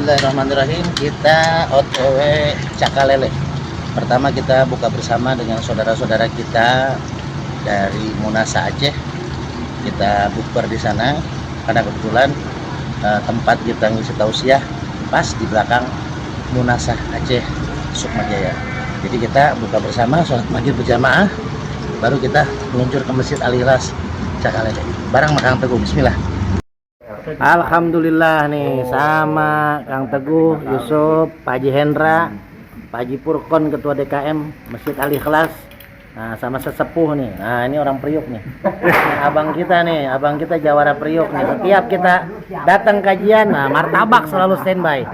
Bismillahirrahmanirrahim. Kita OTW Cakalele. Pertama kita buka bersama dengan saudara-saudara kita dari Munasa Aceh. Kita bukber di sana karena kebetulan tempat kita ngisi tausiah pas di belakang Munasa Aceh Sukmajaya. Jadi kita buka bersama, sholat maghrib berjamaah, baru kita meluncur ke Masjid Al-Ikhlas Cakalele. Barang Kang Teguh. Bismillah. Alhamdulillah nih sama Kang Teguh, Yusuf, Pak Haji Hendra, Pak Haji Purkon Ketua DKM Masjid Al-Ikhlas. Nah, sama sesepuh nih. Nah, ini orang Priuk nih. Abang kita Jawara Priuk nih. Setiap kita datang kajian, nah martabak selalu standby.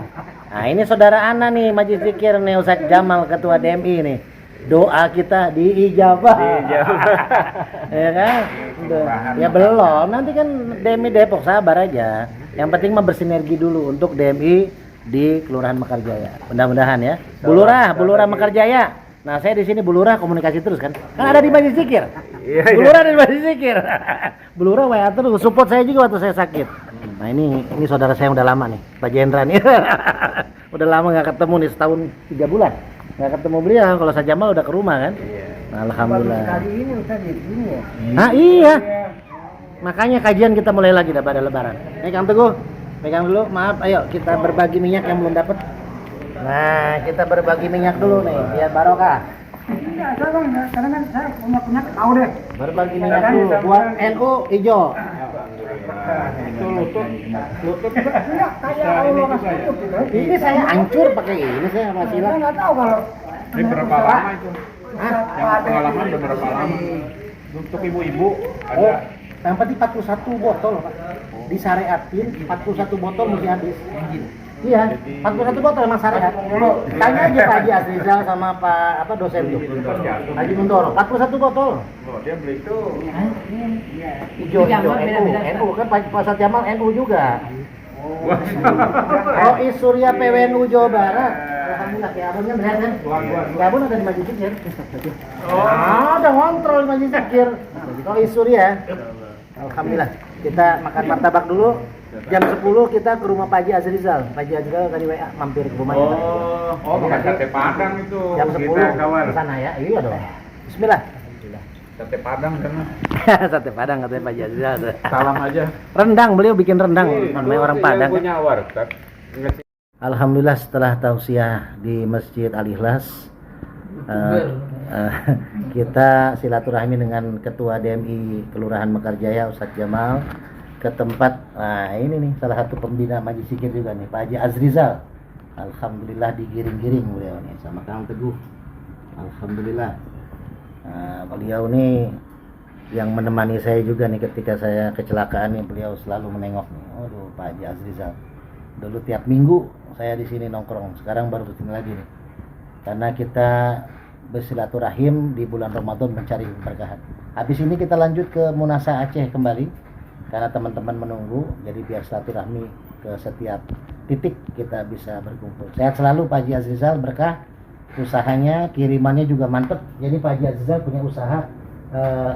Nah, ini saudara Ana nih, Majlis Zikir nih, Ustadz Jamal Ketua DMI nih. Doa kita diijabah. Ya kan? Ya belum, nanti kan DMI Depok, sabar aja. Yang penting mah bersinergi dulu untuk DMI di Kelurahan Mekarjaya. Mudah-mudahan ya. Bulurah Mekarjaya. Nah, saya di sini Bulurah komunikasi terus kan. Kan ada di Majlis Zikir. Bulurah di Majlis Zikir. Bulurah WA terus, support saya juga waktu saya sakit. Nah, ini saudara saya yang udah lama nih, Pak Jendra nih. Udah lama nggak ketemu nih, setahun 3 bulan. Nggak ketemu beliau, kalau saja mah udah ke rumah kan. Nah, alhamdulillah. Nah, iya. Makanya kajian kita mulai lagi dah pada lebaran. Nih Kang Teguh, pegang dulu, maaf, ayo kita berbagi minyak yang belum dapat. Nah, kita berbagi minyak dulu nih, biar barokah. Karena kan saya punya tahu deh. Berbagi minyak dulu buat NU hijau. Itu lutut Ini saya hancur pakai ini, saya masih saya nggak tahu kalau Ini berapa lama itu? Yang pengalaman udah berapa lama? Untuk ibu-ibu ada. Yang penting 41 botol, Pak. Disyariatin 41 botol mesti habis. Iya, 41 botol emang syariat. Tanya aja Pak Haji Azrizal sama Pak dosen tuh. Haji Mundoro, 41 botol. Oh, dia beli itu. Hijau NU kan Pak Ustadz Jamal NU juga. Oh, Surya PWNU Jawa Barat. Alhamdulillah, ya abangnya benar kan? Ya abang ada di Majlis Zikir. Ada ngontrol di Majlis Zikir. Oh, Surya. Alhamdulillah. Kita makan martabak dulu. Jam 10 kita ke rumah Pak Haji Azrizal. Pak Haji Azrizal tadi WA mampir ke rumahnya. Bukan sate Padang itu. Jam 10 ke sana ya. Iya dong. Bismillah. Sate Padang kan. Sate Padang katanya Pak Haji Azrizal. Salam aja. Rendang, beliau bikin rendang. Namanya orang Padang. Punya warteg. Alhamdulillah setelah tausiah di Masjid Al-Ikhlas, kita silaturahmi dengan Ketua DMI Kelurahan Mekarjaya Ustadz Jamal ke tempat. Nah, ini nih salah satu pembina Majlis Zikir juga nih, Pak Haji Azrizal. Alhamdulillah digiring-giring beliau nih sama Kang Teguh. Alhamdulillah. Beliau nih yang menemani saya juga nih ketika saya kecelakaan nih, beliau selalu menengok nih. Waduh, Pak Haji Azrizal. Dulu tiap minggu saya di sini nongkrong, sekarang baru rutin lagi nih. Karena kita bersilaturahim di bulan Ramadan mencari keberkahan. Habis ini kita lanjut ke Munasa Aceh kembali karena teman-teman menunggu, jadi biar silaturahmi ke setiap titik kita bisa berkumpul. Sehat selalu Pak Haji Azrizal, berkah usahanya, kirimannya juga mantep. Jadi Pak Haji Azrizal punya usaha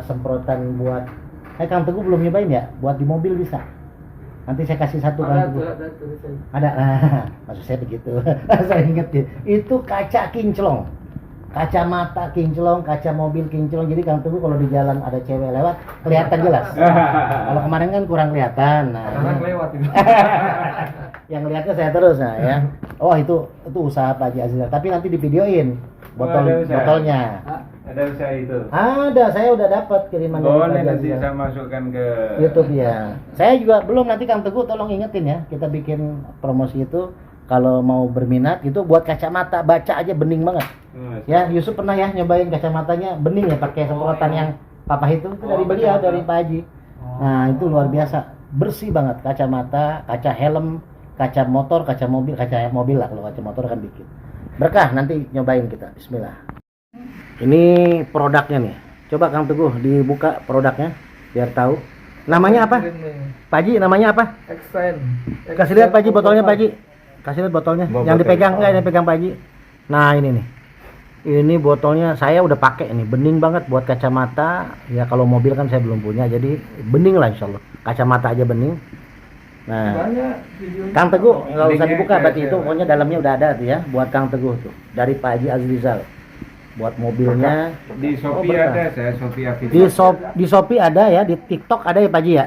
semprotan buat Kang Teguh belum nyobain ya, buat di mobil bisa. Nanti saya kasih satu Kang Teguh. Ada. Nah, maksud saya begitu. Saya ingetin. Itu kaca kinclong. Kacamata kinclong, kaca mobil kinclong. Jadi Kang Teguh kalau di jalan ada cewek lewat kelihatan jelas. Kalau kemarin kan kurang kelihatan. Nah, lewat itu. Yang lihatnya saya terus ya. Oh, itu usaha Pak Haji Azrizal. Tapi nanti di videoin botolnya. Ada usaha itu. Ada, saya udah dapat kiriman dari Pak Haji Nanti Azrizal. saya masukkan ke YouTube ya. Saya juga belum, nanti Kang Teguh tolong ingetin ya. Kita bikin promosi itu kalau mau berminat itu buat kacamata, baca aja bening banget. Ya, Yusuf pernah ya nyobain kacamatanya bening ya pakai semprotan yang papa itu dari beliau dari Pak Haji. Nah, itu luar biasa. Bersih banget kacamata, kaca helm, kaca motor, kaca mobil lah, kalau kaca motor kan dikit. Berkah nanti nyobain kita. Bismillah. Ini produknya nih. Coba Kang Teguh dibuka produknya biar tahu. Namanya apa? Pak Haji, namanya apa? Kasih lihat Pak Haji botolnya, Pak Haji. Kasih lihat botolnya. Yang dipegang enggak, yang dipegang Pak Haji. Nah, ini nih. Ini botolnya saya udah pakai nih, bening banget buat kacamata. Ya kalau mobil kan saya belum punya, jadi bening lah insyaallah. Kacamata aja bening. Nah, Banyak videonya. Kang Teguh nggak usah Linknya dibuka, berarti kayak itu pokoknya dalamnya udah ada tuh ya, buat Kang Teguh tuh dari Pak Haji Azrizal. Buat mobilnya. Di Shopee berkah. ada, saya Shopee Di di Shopee ada ya, di TikTok ada ya Pak Haji ya.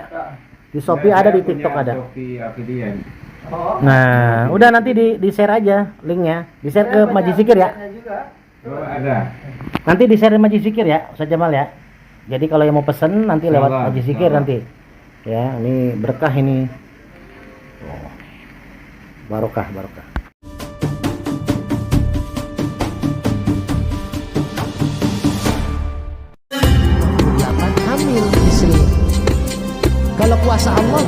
Di Shopee ada, di TikTok ada. Shopee Affiliate. Nah, udah nanti di share aja linknya, di share ke Maji Zikir ya. Oh, ada. Nanti di share Maji Zikir ya, Ustaz Jamal ya. Jadi kalau yang mau pesen nanti lewat Insyaallah, Maji Zikir insyaallah. nanti. Ya, ini berkah ini. Oh. Barokah, barokah. Hamil istri. Kalau kuasa Allah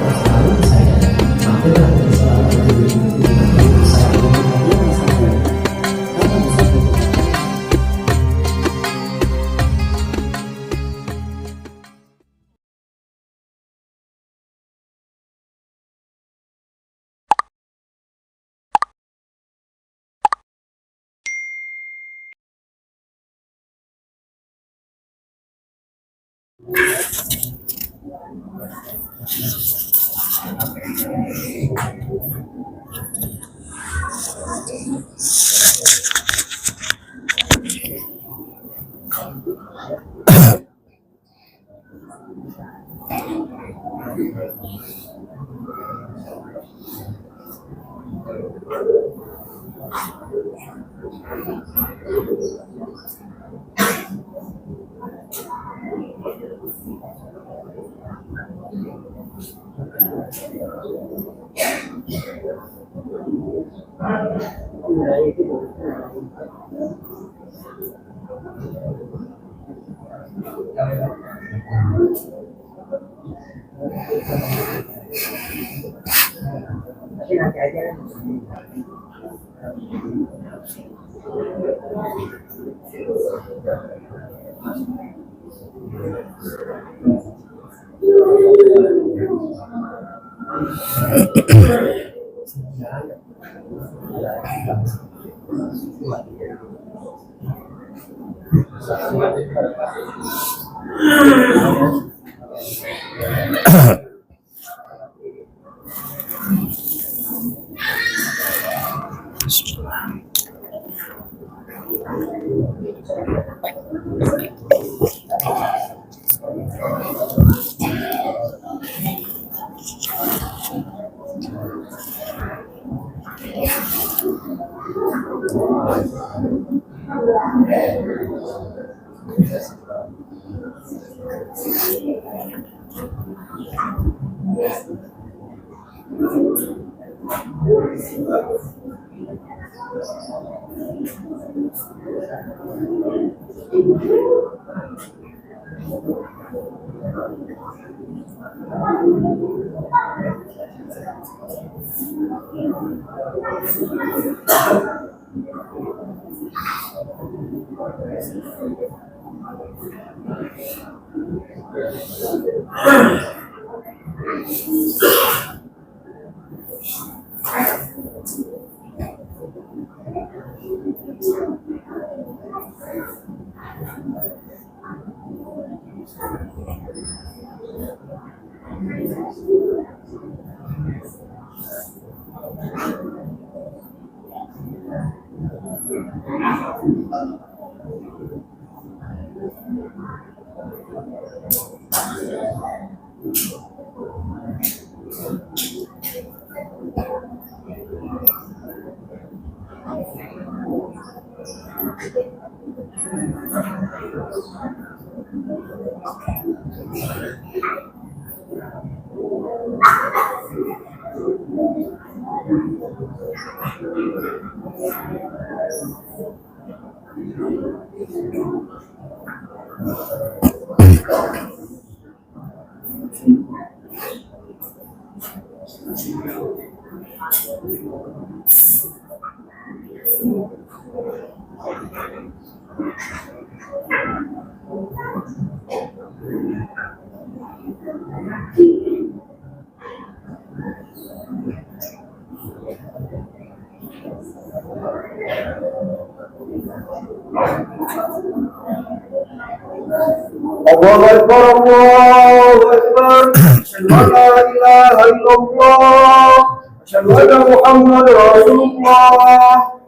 الله أكبر الله أكبر أشهد أن لا إله إلا الله أشهد أن محمدا رسول الله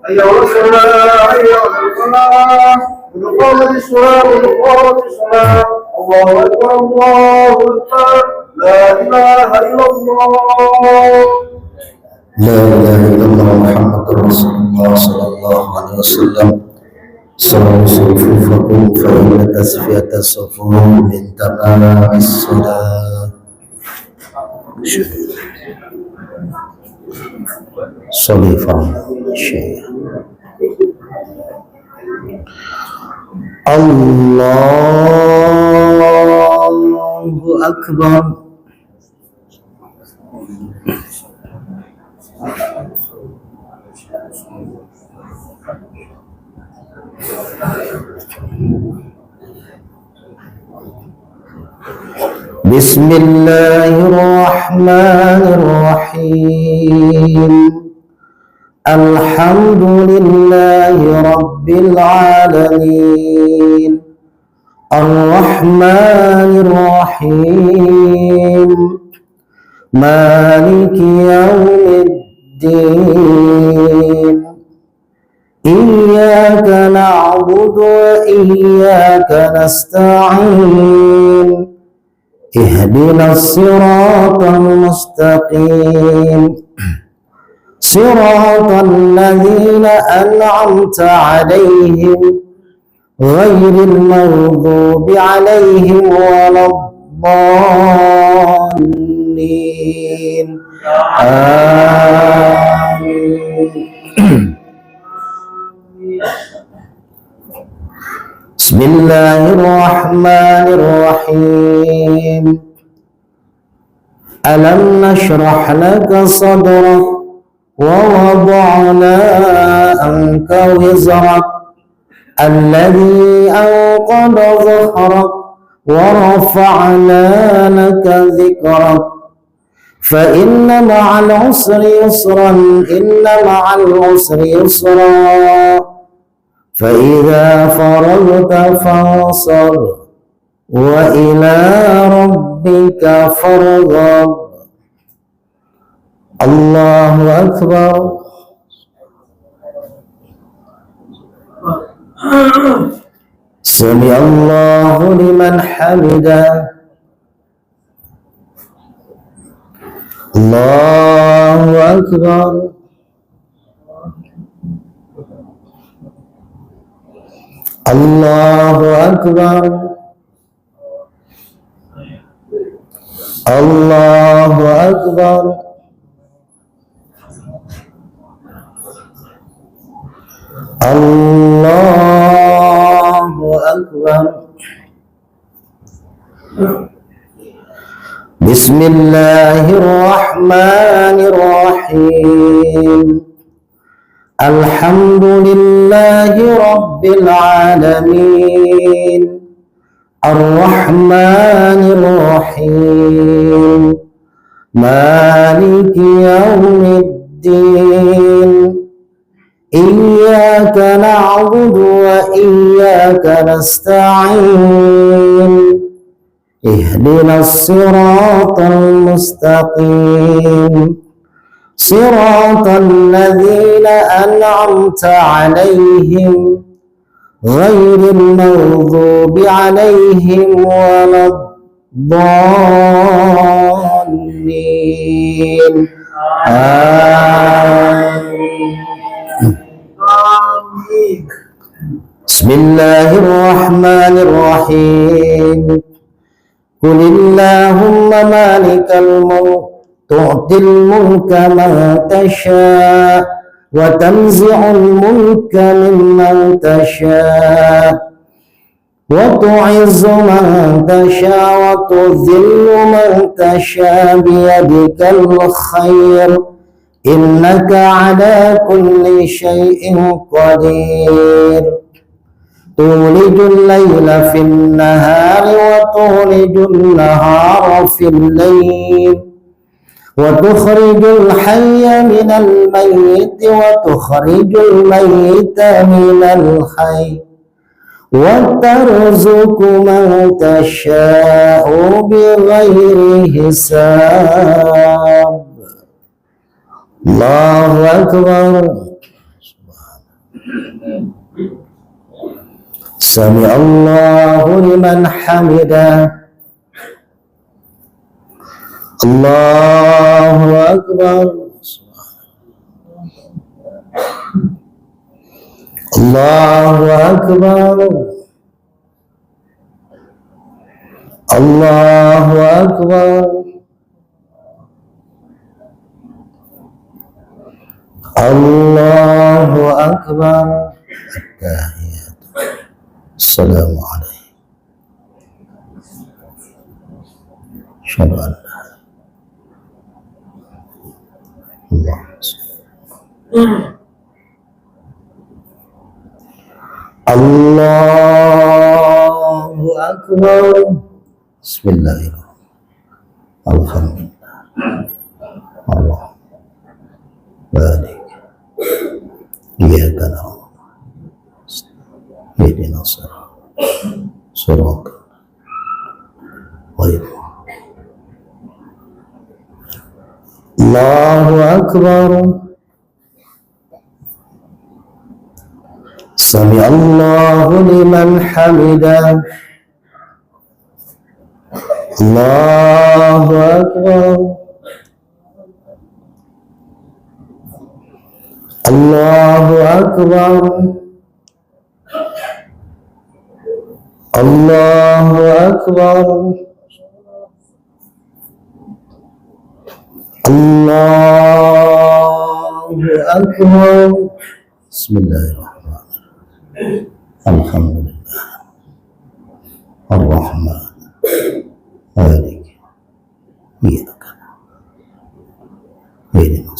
حي على الصلاة حي على الفلاح قد قامت الصلاة قد قامت الصلاة الله أكبر الله أكبر لا إله إلا الله لا إله إلا الله محمد رسول الله صلى الله عليه وسلم. صلوا صفوفكم فإن تسفية الصفوف من تمام الصلاة. صلي الشيخ. الله أكبر. بسم الله الرحمن الرحيم. الحمد لله رب العالمين الرحمن الرحيم مالك يوم الدين إياك نعبد وإياك نستعين اهدنا الصراط المستقيم صراط الذين أنعمت عليهم غير المغضوب عليهم ولا الضالين آمين. بسم الله الرحمن الرحيم. ألم نشرح لك صدرك ووضعنا عنك وزرك الذي أنقض ظهرك ورفعنا لك ذكرك فإن مع العسر يسرا إن مع العسر يسرا فإذا فرغت فانصب وإلى ربك فارغب. الله أكبر. سمع الله لمن حمده. الله أكبر. الله أكبر. الله أكبر. الله أكبر. بسم الله الرحمن الرحيم. الحمد لله رب العالمين الرحمن الرحيم مالك يوم الدين إياك نعبد وإياك نستعين اهدنا الصراط المستقيم صراط الذين أنعمت عليهم غير المغضوب عليهم ولا الضالين آمين. بسم الله الرحمن الرحيم. قل اللهم مالك الملك تؤتي الملك من تشاء وتنزع الملك ممن تشاء وتعز من تشاء وتذل من تشاء بيدك الخير إنك على كل شيء قدير. تولج الليل في النهار وتولج النهار في الليل وتخرج الحي من الميت وتخرج الميت من الحي وترزق من تشاء بغير حساب. الله أكبر. سمع الله لمن حمده. الله أكبر. الله أكبر. الله أكبر. الله أكبر. التحيات. السلام عليكم. أشهد أن لا إله إلا الله. الله أكبر. بسم الله الرحمن الرحيم. الحمد لله. الله بارك. إياك نعبد اهدنا الصراط غير. الله أكبر. سمع الله لمن حمده. الله أكبر. الله أكبر. الله أكبر. الله أكبر. بسم الله الرحمن الرحيم. الحمد لله الرحمن مالك إياك اهدنا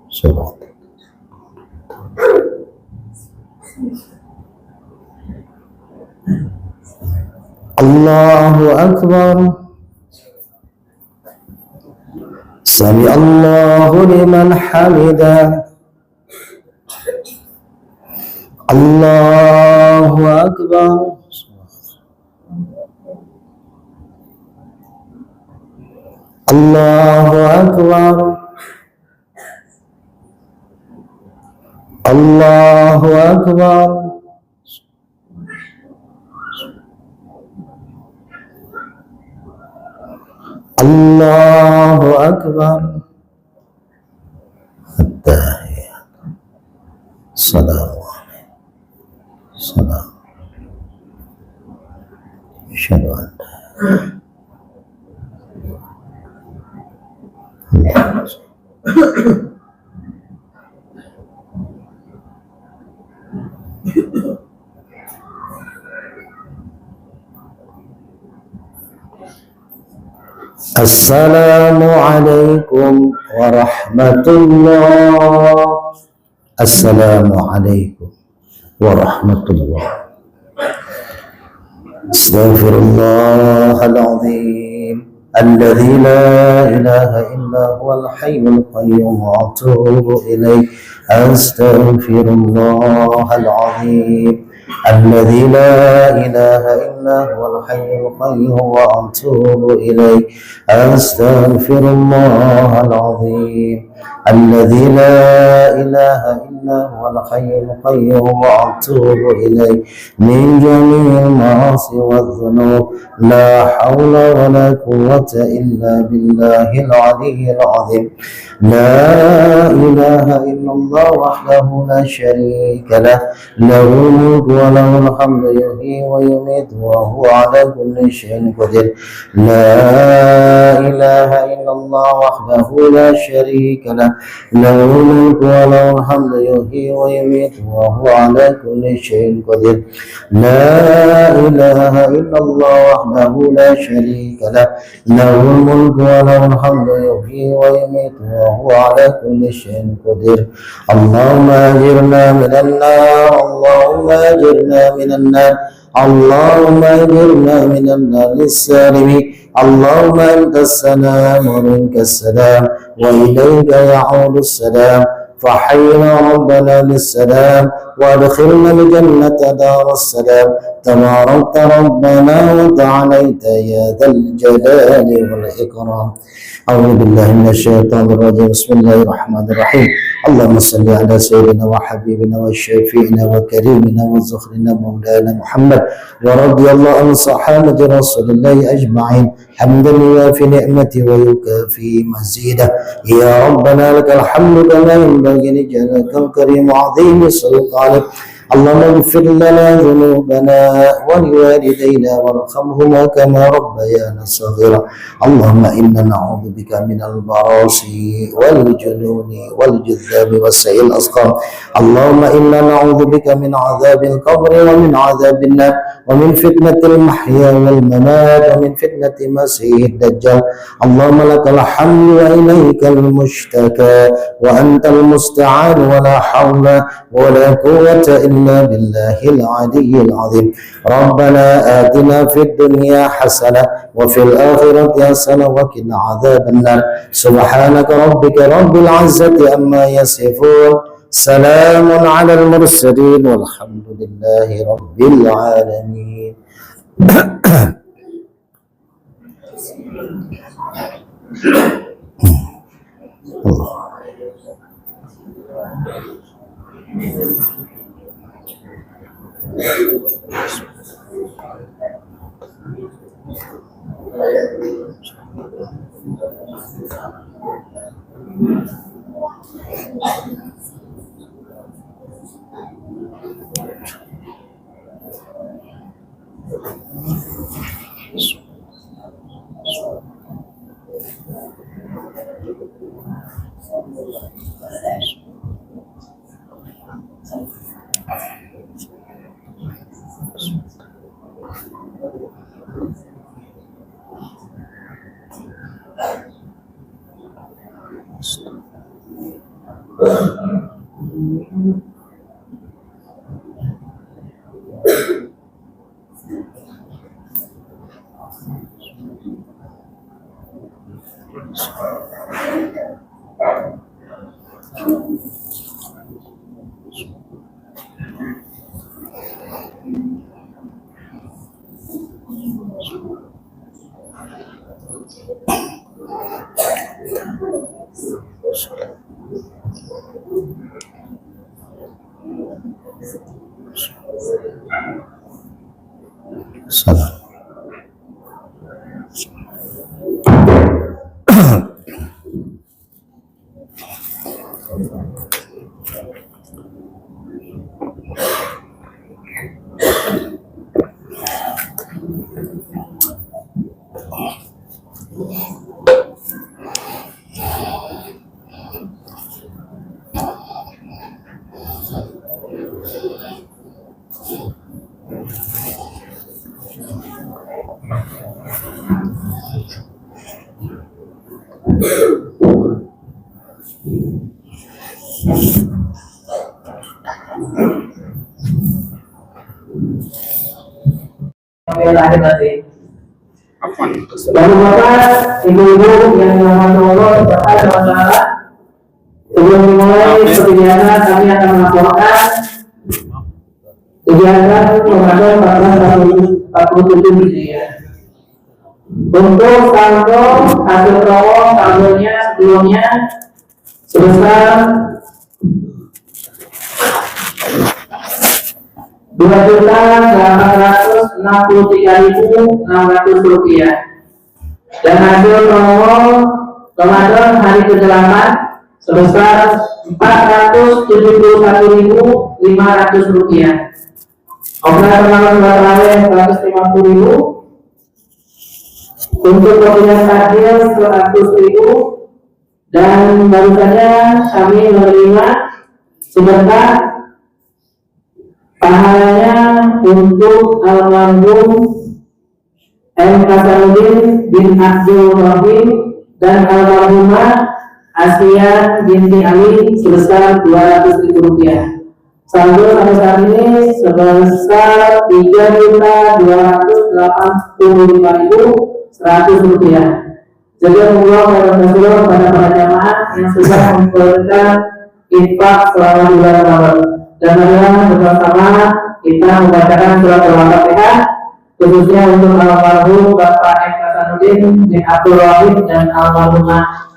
الصراط. الله أكبر. سمع الله لمن حمده. الله أكبر. الله أكبر. الله أكبر. الله أكبر. التحيات. السلام عليكم. السلام. أشهد أن لا إله إلا الله. السلام عليكم ورحمة الله. السلام عليكم ورحمة الله. استغفر الله العظيم الذي لا إله إلا هو الحي القيوم وأتوب إليه. أستغفر الله العظيم الذي لا إله إلا هو الحي القيوم وأتوب إليه. أستغفر الله العظيم الذي لا إله إلا هو الحي القيوم وأتوب إليه من جميع المعاصي والذنوب. لا حول ولا قوة إلا بالله العلي العظيم. لا إله إلا الله وحده لا شريك له. له الملك وله الحمد يحيي ويميت وهو على كل شيء قدير. لا إله إلا الله وحده لا شريك له. له الملك وله الحمد يحيي ويميت وهو على كل شيء قدير. لا إله إلا الله وحده لا شريك له. له الملك وله الحمد يحيي ويميت وهو على كل شيء قدير. اللهم أجرنا من النار. اللهم أجرنا من النار. اللهم أجرنا من النار السالمين. اللهم أنت السلام ومنك السلام وإليك يعود السلام. فحينا ربنا بالسلام وادخلنا الجنة دار السلام تباركت ربنا وتعاليت يا ذا الجلال والإكرام. أعوذ بالله من الشيطان الرجيم. بسم الله الرحمن الرحيم. اللهم صل على سيدنا وحبيبنا وشفيعنا وكريمنا وزخرنا مولانا محمد ورضي الله عن صحابة رسول الله أجمعين حمدا يوافي نعمته ويكافي مزيده. يا ربنا لك الحمد كما ينبغي لجلالك الكريم وعظيم سلطانك. اللهم اغفر لنا ذنوبنا ولوالدينا وارحمهما كما ربيانا صغيرا. اللهم إنا نعوذ بك من البراس والجنون والجذام وسيء الأسقام. اللهم إنا نعوذ بك من عذاب القبر ومن عذاب النار ومن فتنة المحيا والممات ومن فتنة مسيح الدجال. اللهم لك الحمد وإليك المشتكى وأنت المستعان ولا حول ولا قوة إلا بالله العلي العظيم. ربنا آتنا في الدنيا حسنة وفي الآخرة حسنة وقنا عذاب النار. سبحانك ربك رب العزة عما يصفون. سلام على المرسلين والحمد لله رب العالمين. Salam. Bapak-bapak, ibu-ibu yang dirahmati Allah Subhanahu wa taala, sebelum dimulai seperti biasa kami akan melaporkan kegiatan Ramadan 1447 Hijriah. Untuk saldo hasil promo saldonya sebelumnya sebesar Rp2.863.600 dan hasil promo Ramadan hari ke-8 sebesar Rp471.500. Operator malam batalnya Rp150.000. Untuk pembelian takjil Rp100.000 dan baru saja kami menerima sebentar pahalanya untuk almarhum M. Hasanuddin bin Abdul Rahim dan almarhumah Asia binti Ali sebesar Rp200.000. Saldo sampai saat ini sebesar Rp3.285.100. Jadi Allah pada para jamaah yang sudah memberikan infak selama bulan Ramadan. Dan marilah bersama kita membacakan surat Al-Fatihah, khususnya untuk almarhum Bapak M. Hasanuddin bin Abdul Wahid dan almarhumah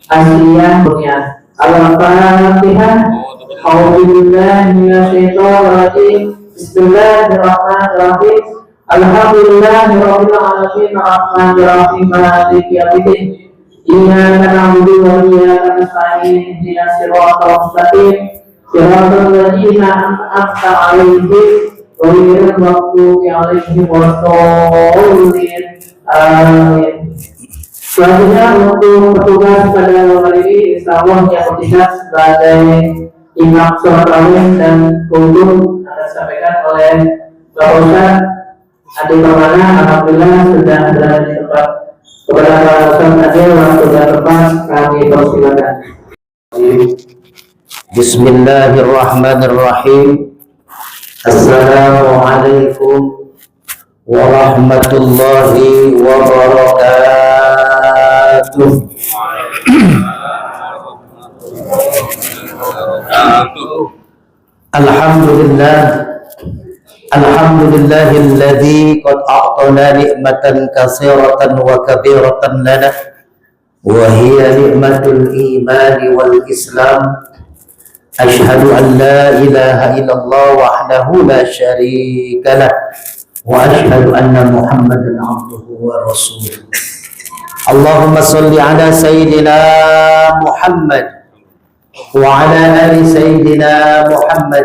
Asiyah Kurnia. Al-Fatihah. A'udzubillahi minasyaitonir rajim. Bismillahirrahmanirrahim. Alhamdulillahirabbil alamin arrahmanir rahim maliki yaumiddin. Iyyaka na'budu wa iyyaka nasta'in ihdinas siratal mustaqim siratal ladzina an'amta 'alaihim ghairil maghdubi 'alaihim waladdallin. Amin. Selanjutnya untuk petugas pada malam ini, insyaallah yang bertugas sebagai imam sholat rawih dan kultum akan disampaikan oleh Bapak Ustaz Adi Permana. Alhamdulillah sudah berada di tempat. Kepada Pak Ustaz Adil waktu dan tempat kami persilakan. Bismillahirrahmanirrahim. Assalamualaikum warahmatullahi wabarakatuh. Alhamdulillah, alhamdulillahilladzi qad a'tana ni'matan katsiratan wa kabiratan lana wa hiya ni'matul iman wal islam. Ashhadu an la ilaha illallah wahdahu la syarika lah wa ashhadu anna Muhammadan abduhu wa rasuluh. Allahumma salli ala sayyidina Muhammad wa ala ali sayyidina Muhammad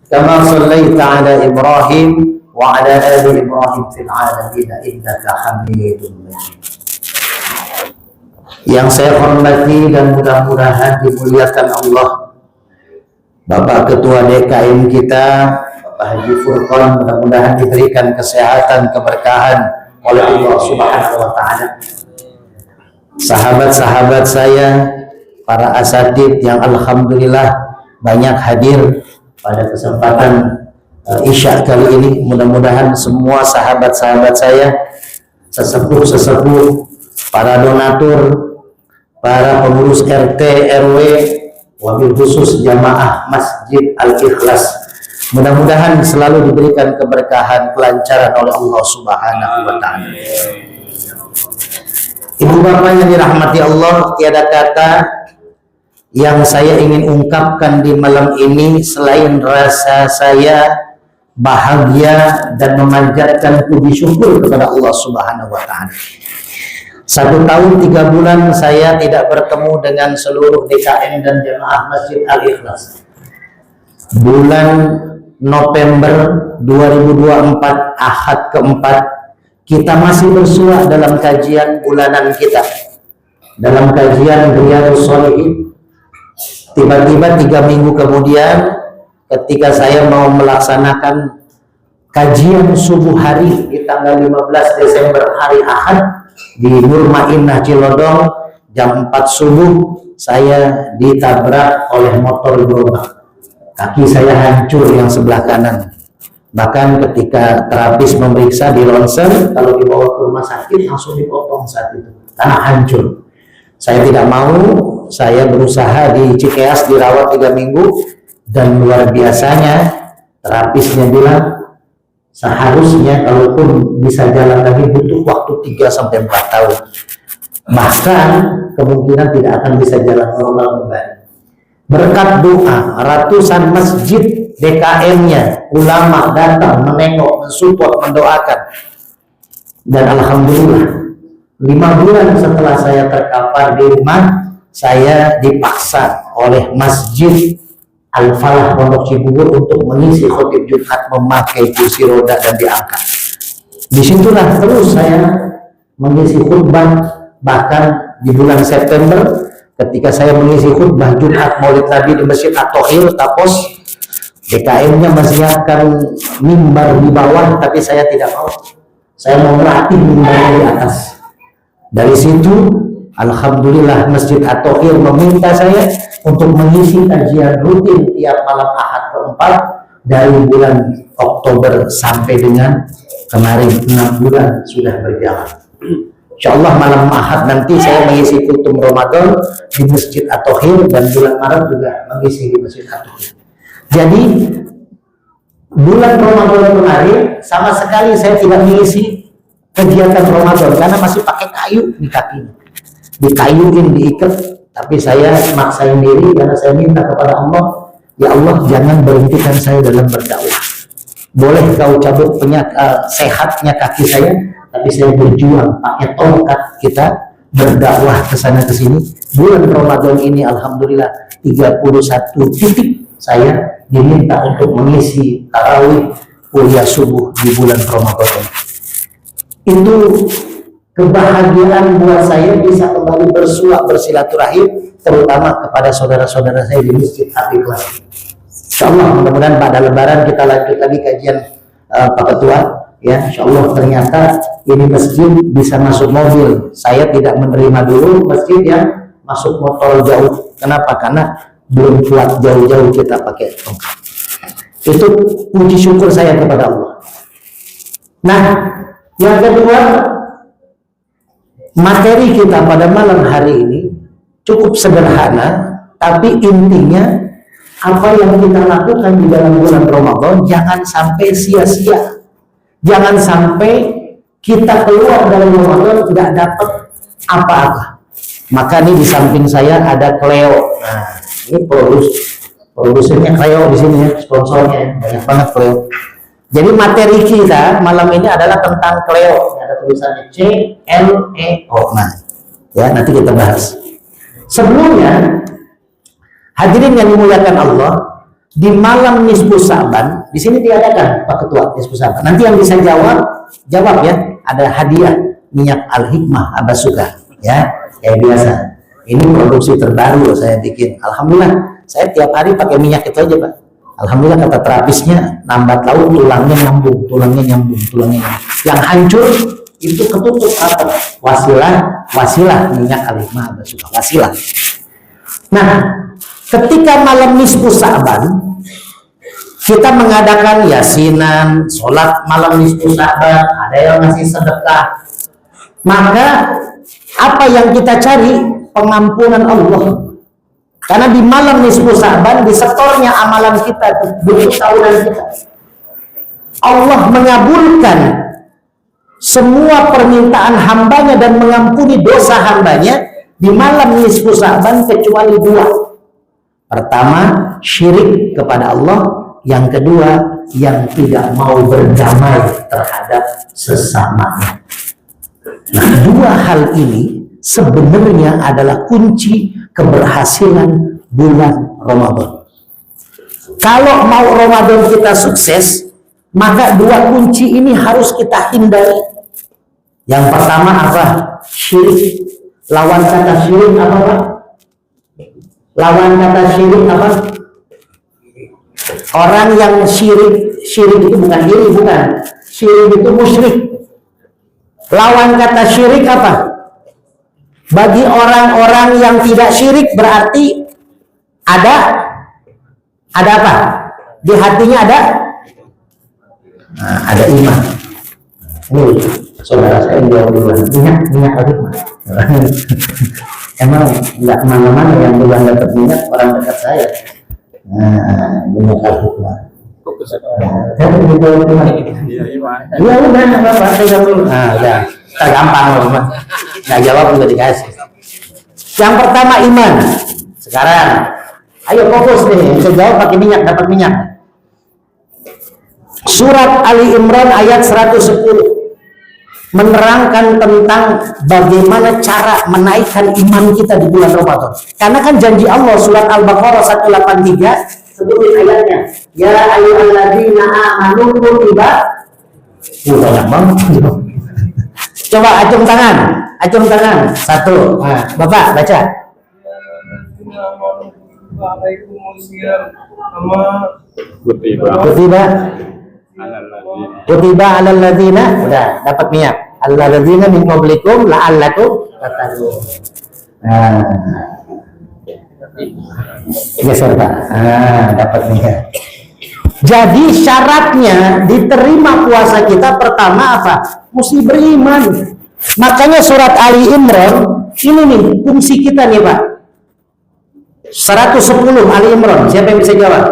kama sallaita ala Ibrahim wa ala ali Ibrahim fil alamin innaka Hamidum Majid. Yang saya hormati dan mudah-mudahan dimuliakan Allah, Bapak Ketua DKM kita, Bapak Haji Furqon, mudah-mudahan diberikan kesehatan, keberkahan oleh Allah Subhanahu wa taala. Sahabat-sahabat saya, para asatid yang alhamdulillah banyak hadir pada kesempatan Isya kali ini. Mudah-mudahan semua sahabat-sahabat saya, sesepuh-sesepuh, para donatur, para pengurus RT, RW, wabil khusus jamaah Masjid Al-Ikhlas, mudah-mudahan selalu diberikan keberkahan, kelancaran oleh Allah Subhanahu wa taala. Ibu bapak yang dirahmati Allah, tiada kata yang saya ingin ungkapkan di malam ini selain rasa saya bahagia dan memanjatkan puji syukur kepada Allah Subhanahu wa taala. 1 tahun 3 bulan saya tidak bertemu dengan seluruh DKM dan jemaah Masjid Al-Ikhlas. Bulan November 2024 Ahad keempat kita masih bersua dalam kajian bulanan kita, dalam kajian Riyadhus Shalihin. Tiba-tiba 3 minggu kemudian ketika saya mau melaksanakan kajian subuh hari di tanggal 15 Desember hari Ahad di Nur Mainah Cilodong jam 4 subuh, saya ditabrak oleh motor gerobak. Kaki saya hancur yang sebelah kanan. Bahkan ketika terapis memeriksa di ronsen, kalau dibawa ke rumah sakit langsung dipotong saat itu karena hancur. Saya tidak mau, saya berusaha di Cikeas dirawat 3 minggu dan luar biasanya terapisnya bilang seharusnya kalaupun bisa jalan lagi butuh waktu 3-4 tahun. Bahkan kemungkinan tidak akan bisa jalan normal kembali. Berkat doa ratusan masjid DKM-nya, ulama datang menengok, mensupport, mendoakan. Dan alhamdulillah 5 bulan setelah saya terkapar di rumah, saya dipaksa oleh Masjid Al-Falah Pondok Cibubur untuk mengisi khotib Jumat memakai kursi roda dan diangkat. Disitulah terus saya mengisi khutbah. Bahkan di bulan September ketika saya mengisi khutbah Jumat Maulid Nabi di Masjid At-Tohir Tapos, DKM-nya menyiapkan mimbar di bawah, tapi saya tidak mau. Saya mau melatih mimbarnya di atas. Dari situ, alhamdulillah Masjid At-Tohir meminta saya untuk mengisi kajian rutin tiap malam Ahad keempat dari bulan Oktober sampai dengan kemarin 6 bulan sudah berjalan. Insyaallah malam Ahad nanti saya mengisi kultum Ramadan di Masjid At-Tohir dan bulan Maret juga mengisi di Masjid At-Tohir. Jadi bulan Ramadan kemarin sama sekali saya tidak mengisi kegiatan Ramadan karena masih pakai kayu di kakinya, dikayuin, diikat. Tapi saya maksain diri karena saya minta kepada Allah, ya Allah jangan berhentikan saya dalam berdakwah. Boleh kau cabut sehatnya kaki saya, tapi saya berjuang pakai tongkat kita berdakwah ke sana ke sini. Bulan Ramadan ini alhamdulillah 31 titik saya diminta untuk mengisi tarawih kuliah subuh di bulan Ramadan. Itu kebahagiaan buat saya bisa kembali bersua bersilaturahim, terutama kepada saudara-saudara saya di Masjid Al-Ikhlas. Insyaallah mudah-mudahan pada Lebaran kita lanjut lagi kajian Pak Ketua. Ya, insyaallah ternyata ini masjid bisa masuk mobil. Saya tidak menerima dulu masjid yang masuk motor jauh. Kenapa? Karena belum kuat jauh-jauh kita pakai tongkat. Itu puji syukur saya kepada Allah. Nah, yang kedua, materi kita pada malam hari ini cukup sederhana, tapi intinya apa yang kita lakukan di dalam bulan Ramadan jangan sampai sia-sia. Jangan sampai kita keluar dari Ramadan tidak dapat apa-apa. Maka ini di samping saya ada Cleo. Nah, ini produsernya Cleo di sini ya, sponsornya banyak banget Cleo. Jadi materi kita malam ini adalah tentang Cleo. Ada tulisannya C-L-E-O. Nah, ya nanti kita bahas. Sebelumnya, hadirin yang dimuliakan Allah, di malam nisfu Sa'ban, di sini diadakan Pak Ketua nisfu Sa'ban. Nanti yang bisa jawab ya, ada hadiah minyak Al-Hikmah Abbas Suka, ya, kayak biasa. Ini produksi terbaru saya bikin. Alhamdulillah, saya tiap hari pakai minyak itu aja Pak. Alhamdulillah kata terapisnya, lambat laun tulangnya nyambung. Yang hancur itu ketutup apa? Wasilah minyak Al-Hikmah Abbas Suka, wasilah. Nah, ketika malam nisfu Sa'ban kita mengadakan yasinan, sholat malam nisfu Sa'ban, ada yang ngasih sedekah. Maka apa yang kita cari? Pengampunan Allah. Karena di malam nisfu Sa'ban disetornya amalan kita, buku tahunan kita. Allah mengabulkan semua permintaan hambanya dan mengampuni dosa hambanya di malam nisfu Sa'ban kecuali dua. Pertama, syirik kepada Allah. Yang kedua, yang tidak mau berdamai terhadap sesamanya. Nah, dua hal ini sebenarnya adalah kunci keberhasilan bulan Ramadan. Kalau mau Ramadan kita sukses, maka dua kunci ini harus kita hindari. Yang pertama apa? Syirik. Lawan kata syirik apa Pak? Lawan kata syirik apa? Orang yang syirik itu bukan diri, bukan. Syirik itu musyrik. Lawan kata syirik apa? Bagi orang-orang yang tidak syirik berarti ada apa? Di hatinya ada? Nah, ada iman. Ini saudara saya yang jawab duluan. Minyak Al-Hikmah. Emang nggak kemana-mana yang duluan dapat minyak orang dekat saya. Nah, minyak Al-Hikmah. Iya udah, Bapak saya dulu. Nah, udah. Kita gampang loh, Mas. Nggak jawab juga dikasih. Yang pertama iman. Sekarang, ayo fokus nih. Bisa jawab pakai minyak, dapat minyak. Surat Ali Imran ayat 110 menerangkan tentang bagaimana cara menaikkan iman kita di bulan Ramadan. Karena kan janji Allah surat Al-Baqarah 183 seperti ayatnya. Ya ayyuhalladzina amanu kutiba. Banyak banget. Coba acung tangan. Satu. Nah, Bapak baca. Kutiba alal ladzina. Udah dapat minyak. Alal ladzina min qablikum la'allakum tattaqun. Nah. Geser Pak. Dapat minyak. Jadi syaratnya diterima puasa kita pertama apa? Mesti beriman. Makanya surat Ali Imran ini nih fungsi kita nih Pak. 110 Ali Imran. Siapa yang bisa jawab?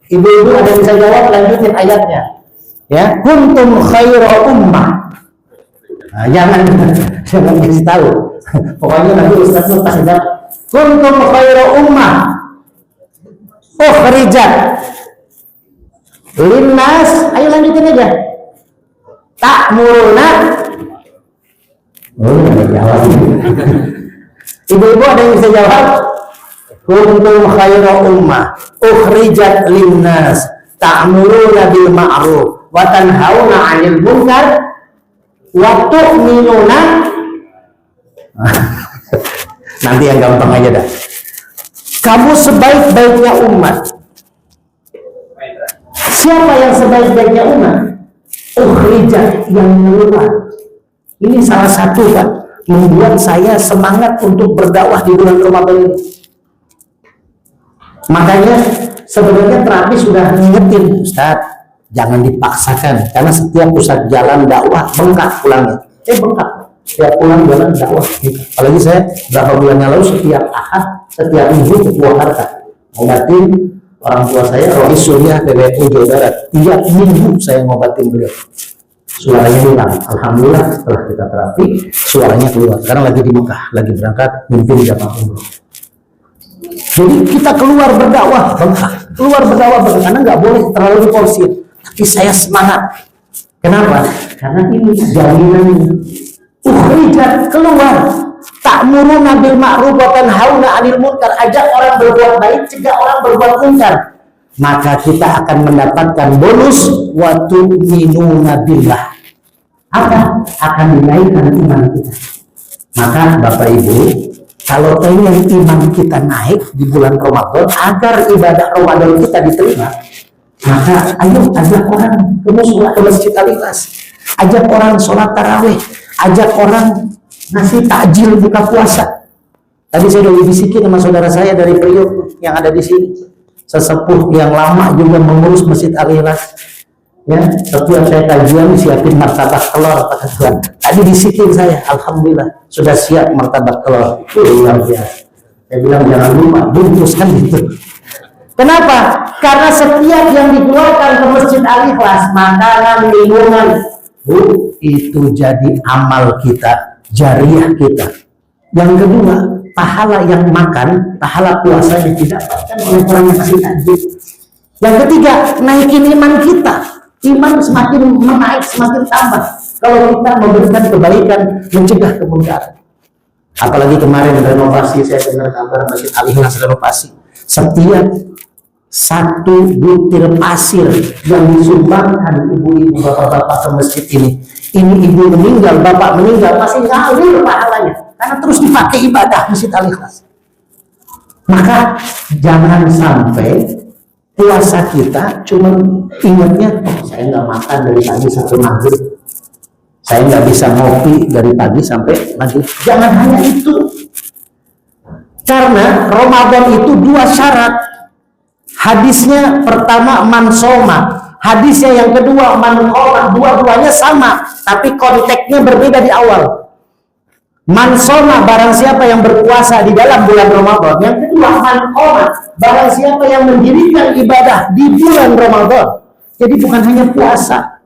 Ibu-ibu ada yang bisa jawab, lanjutin ayatnya. Ya, kuntum khaira ummah. Nah, jangan kasih tahu. Pokoknya nanti Ustaz lu kasih tahu. Kuntum khaira ummah. Ukhrijat linnas. Ayo lanjutin aja. Ta'muruna. Oh, ada jawab. Ibu-ibu ada yang bisa jawab? Kuntum khaira ummah ukhrijat linnas ta'muruna bil ma'ruf wa tanhauna 'anil munkar wa tu'minuna. Nanti yang gampang aja dah. Kamu sebaik-baiknya umat. Siapa yang sebaik-baiknya umat? Ukhrijat, yang keluar. Ini salah satu kan membuat saya semangat untuk berdakwah di bulan Ramadan ini. Makanya sebenarnya terapi sudah ngingetin, Ustaz, jangan dipaksakan karena setiap pusat jalan dakwah bengkak pulangnya. Bengkak. Setiap pulang jalan dakwah. Apalagi saya berapa bulan yang lalu setiap Ahad, setiap minggu ke Purwakarta ngobatin orang tua saya, Rohi Surya, PWU Jawa Barat. Tiap minggu saya ngobatin beliau. Suaranya hilang. Alhamdulillah setelah kita terapi suaranya keluar. Sekarang lagi di Mekah, lagi berangkat mimpin jamaah umroh. Jadi kita keluar berdakwah bengkak, karena nggak boleh terlalu diporsir. Tapi saya semangat. Kenapa? Karena ini jaminannya. Ukhrijat, keluar. Ta'muruna bil ma'ruf wa tanhauna 'anil munkar. Ajak orang berbuat baik, cegah orang berbuat munkar. Maka kita akan mendapatkan bonus wa tu'minuna billah. Apa? Akan dinaikkan iman kita. Maka Bapak Ibu, kalau pengen iman kita naik di bulan Ramadan agar ibadah Ramadan kita diterima, maka ayo ajak orang ke mushola, ke Masjid Al-Ikhlas, ajak orang sholat tarawih, ajak orang ngasih takjil buka puasa. Tadi saya udah dibisikin sama saudara saya dari Priok yang ada di sini, sesepuh yang lama juga mengurus Masjid Al-Ikhlas. Ya, setiap saya kajian siapin martabak telur kata Tuhan. Tadi bisikin saya, alhamdulillah sudah siap martabak telur. Luar biasa. Saya bilang jangan lupa bungkuskan gitu. Kenapa? Karena setiap yang dikeluarkan ke Masjid Al-Ikhlas, makanan, minuman, itu jadi amal kita, jariah kita. Yang kedua, pahala yang makan, pahala puasa yang didapatkan oleh orang yang kasih takjil. Yang ketiga, naikin iman kita. Iman semakin menaik, semakin tambah kalau kita memberikan kebaikan, mencegah kemungkaran. Apalagi kemarin renovasi, saya dengar kabar Masjid Al-Ikhlas renovasi. Setiap satu butir pasir yang disumbangkan ibu-ibu, bapak-bapak ke masjid ini ibu meninggal, bapak meninggal, masih ngalir pahalanya karena terus dipakai ibadah Masjid Al-Ikhlas. Maka jangan sampai puasa kita cuma ingatnya, oh, saya nggak makan dari pagi sampai maghrib, saya nggak bisa ngopi dari pagi sampai maghrib. Jangan hanya itu, karena Ramadan itu dua syarat. Hadisnya pertama mansoma, hadisnya yang kedua manqoma, dua-duanya sama, tapi konteksnya berbeda di awal. Mansoma, barang siapa yang berpuasa di dalam bulan Ramadan. Yang kedua manqoma, barang siapa yang mendirikan ibadah di bulan Ramadan. Jadi bukan hanya puasa,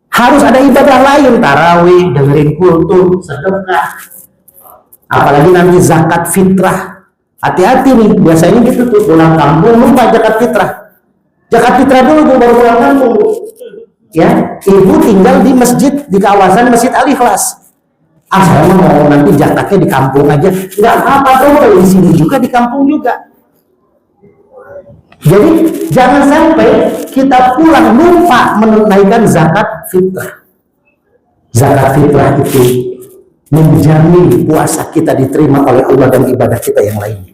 harus ada ibadah lain, tarawih, dengerin kultum, sedekah, apalagi nanti zakat fitrah. Hati-hati nih, biasanya gitu tuh, pulang kampung lupa zakat fitrah. Zakat fitrah dulu baru pulang kampung. Ya, ibu tinggal di masjid, di kawasan Masjid Al-Ikhlas. Saya mau nanti zakatnya di kampung aja, nggak apa-apa, dong di sini juga, di kampung juga. Jadi jangan sampai kita pulang lupa menunaikan zakat fitrah. Zakat fitrah itu menjamin puasa kita diterima oleh Allah dan ibadah kita yang lainnya.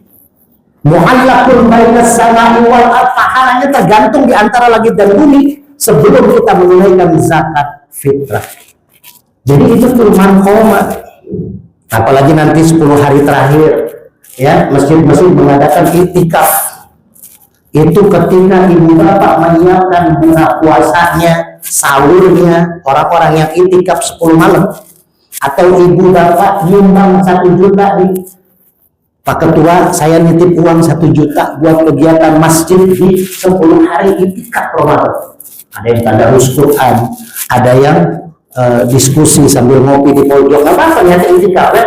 Mu'allaqun bainas samai wal ardh, pahalanya tergantung di antara langit dan bumi sebelum kita menunaikan zakat fitrah. Jadi itu tuh manqoma. Apalagi nanti 10 hari terakhir, ya, masjid-masjid mengadakan itikaf. Itu ketika ibu bapak menyiapkan buka puasanya, sahurnya, orang-orang yang itikaf 10 malam, atau ibu bapak nyumbang 1 juta di Pak Ketua, saya nitip uang 1 juta buat kegiatan masjid di 10 hari itikaf Ramadan. Ada yang tadarus Quran, ada yang diskusi sambil ngopi di pojok. Nggak apa-apa niat itikaf ya.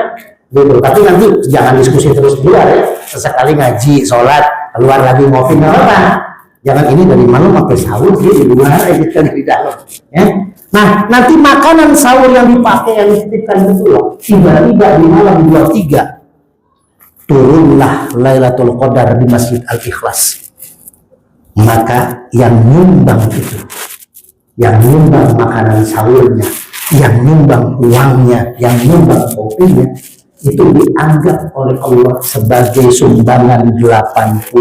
Gitu. Tapi nanti jangan diskusi terus di luar ya. Sesekali ngaji, sholat, keluar lagi ngopi, nggak apa-apa. Jangan ini dari malam sampai sahur dia di luar, kita di dalam. Ya. Nah, nanti makanan sahur yang dipakai yang dititipkan itu tiba-tiba di malam 23 turunlah Lailatul Qadar di Masjid Al-Ikhlas. Maka yang nyumbang itu, yang nyumbang makanan sahurnya, yang nyumbang uangnya, yang nyumbang kopinya, itu dianggap oleh Allah sebagai sumbangan 83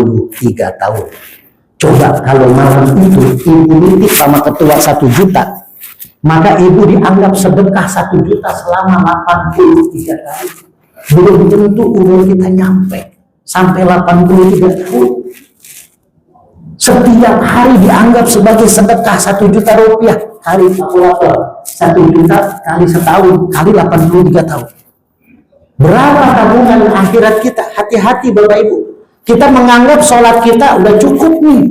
tahun. Coba kalau malam itu ibu nitip sama ketua 1 juta, maka ibu dianggap sedekah 1 juta selama 83 tahun. Belum tentu umur kita nyampe sampai 83 tahun. Setiap hari dianggap sebagai sedekah 1 juta rupiah kali kalkulator 1 juta kali setahun kali 83 tahun. Berapa tabungan akhirat kita? Hati-hati Bapak Ibu. Kita menganggap sholat kita udah cukup nih.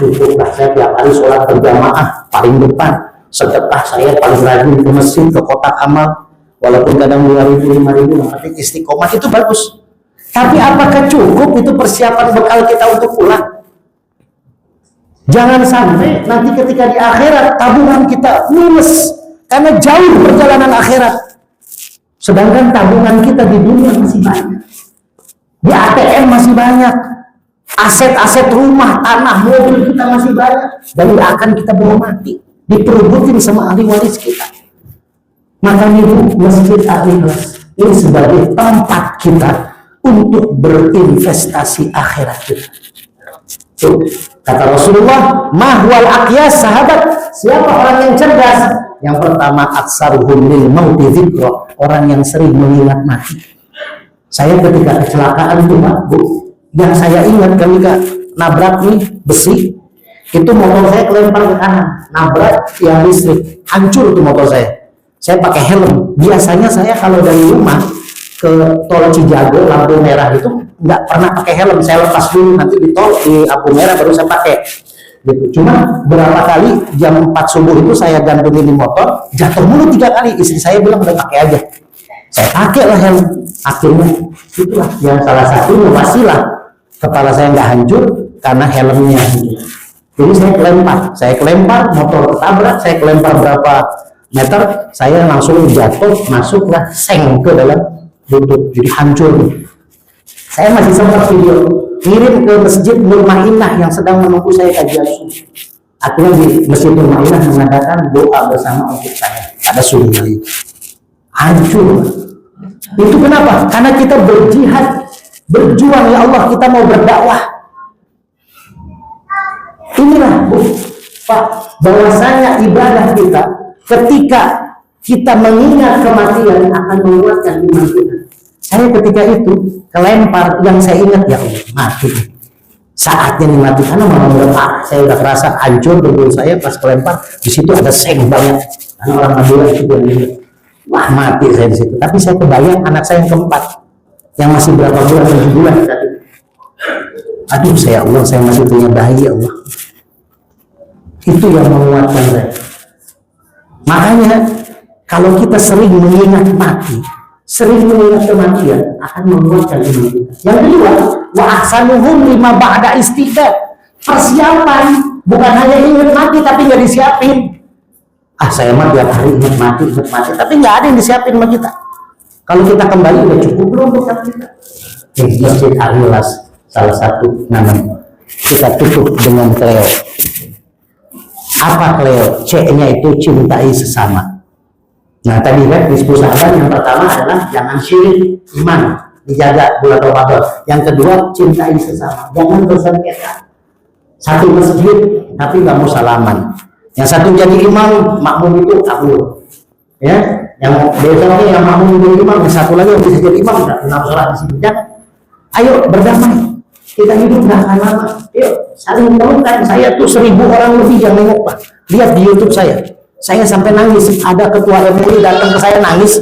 Cukup lah, saya tiap hari sholat berjamaah paling depan. Sedekah saya paling rajin ke masjid, ke kotak amal. Walaupun kadang 2.000, 5.000, yang penting istiqomah itu bagus. Tapi apakah cukup itu persiapan bekal kita untuk pulang? Jangan sampai nanti ketika di akhirat tabungan kita minus karena jauh perjalanan akhirat. Sedangkan tabungan kita di dunia masih banyak. Di ATM masih banyak. Aset-aset rumah, tanah, mobil kita masih banyak. Dan akan kita bawa mati. Diperebutin sama ahli waris kita. Makanya Masjid Al-Ikhlas ini sebagai tempat kita untuk berinvestasi akhirat kita. Tuh, kata Rasulullah, mahwal aqyas, sahabat, siapa orang yang cerdas? Yang pertama, aksaruhum lil mauti dzikra, orang yang sering mengingat mati. Saya ketika kecelakaan itu Pak, Bu, yang saya ingat ketika nabrak nih besi, itu motor saya kelempar ke kanan, nabrak tiang listrik, hancur tuh motor saya. Saya pakai helm. Biasanya saya kalau dari rumah ke tol Cijago lampu merah itu nggak pernah pakai helm. Saya lepas dulu, nanti di tol di lampu merah baru saya pakai. Gitu. Cuma berapa kali jam 4 subuh itu saya gantungin di motor, jatuh mulu 3 kali. Istri saya bilang udah pakai aja. Saya pakai lah helm. Akhirnya itulah yang salah satunya pastilah kepala saya nggak hancur karena helmnya hancur. Jadi saya kelempar, motor ketabrak, saya kelempar berapa meter, saya langsung jatuh, masuklah seng ke dalam lutut, jadi hancur. Saya masih sempat video kirim ke Masjid Nur Ma'inah yang sedang menunggu saya kajian subuh. Akhirnya di Masjid Nur Ma'inah mengadakan doa bersama untuk saya. Ada sunnah itu. Hancur. Itu kenapa? Karena kita berjihad, berjuang, ya Allah, kita mau berdakwah. Inilah Pak, bahwasanya ibadah kita ketika kita mengingat kematian akan menguatkan iman kita. Saya ketika itu kelempar, yang saya ingat ya Allah, mati. Saatnya nih mati karena malam berapa saya udah kerasa hancur tubuh saya pas kelempar. Di situ ada seng banyak. Karena orang Madura itu dia lihat, wah mati saya di situ. Tapi saya kebayang anak saya yang keempat, yang masih berapa bulan, 7 bulan tadi. Aduh saya Allah, saya masih punya bayi ya Allah. Itu yang menguatkan saya. Makanya kalau kita sering mengingat mati, sering mengingat kematian, akan menguatkan iman kita. Yang kedua, wa ahsanuhum lima ba'da istidad. Persiapan, bukan hanya ingat mati tapi nggak disiapin. Saya mah tiap hari ingat mati, tapi nggak ada yang disiapin sama kita. Kalau kita kembali udah cukup belum bukan kita? Masjid Al-Ikhlas salah satu namanya. Kita tutup dengan Cleo. Apa Cleo? C-nya itu cintai sesama. Nah tadi kan diskusi yang pertama adalah jangan syirik iman, dijaga bulan Ramadan. Yang kedua cintai sesama, jangan bersengketa. Satu masjid tapi nggak mau salaman. Yang satu jadi imam, makmum itu kabur. Ya, yang besoknya yang makmum jadi imam, yang satu lagi yang bisa jadi imam nggak kenal sholat di sini. Jangan. Ayo berdamai. Kita hidup nggak akan lama. Yuk saling menemukan. Saya tuh 1000 orang lebih yang nengok Pak. Lihat di YouTube saya sampai nangis. Ada ketua MUI datang ke saya nangis,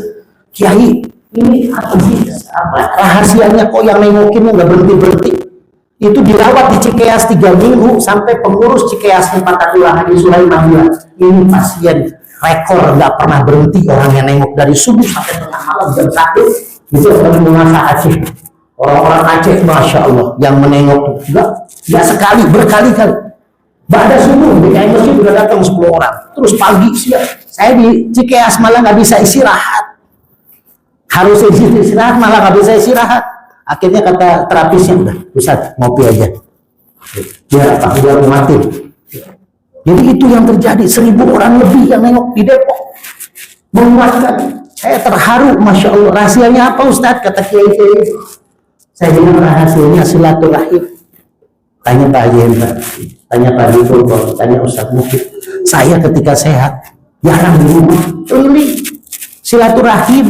Kiai, Ini apa sih? Rahasianya kok yang nengokin nggak berhenti-berhenti? Itu dirawat di Cikeas 3 minggu sampai pengurus Cikeas Fatahullah Haji Sulaiman bilang, ini pasien rekor nggak pernah berhenti, orang yang nengok dari subuh sampai tengah malam jam 1. Itu orang mengasah Aceh. Orang-orang Aceh, masya Allah, yang menengok nggak sekali, berkali-kali. Ba'da subuh di kain masjid udah datang 10 orang. Terus pagi siang, saya di Cikeas malah nggak bisa istirahat. Harus istirahat malah nggak bisa istirahat. Akhirnya kata terapisnya, udah Ustaz ngopi aja. Biar apa? Biar mati. Jadi itu yang terjadi, 1000 orang lebih yang nengok di Depok. Menguatkan. Saya terharu, masya Allah. Rahasianya apa Ustaz? Kata Kiai. Saya bilang rahasianya silaturahim. Tanya Pak Hendra, tanya Pak Dipurko, tanya Ustaz Mufid. Saya ketika sehat, jarang di rumah, keliling silaturahim.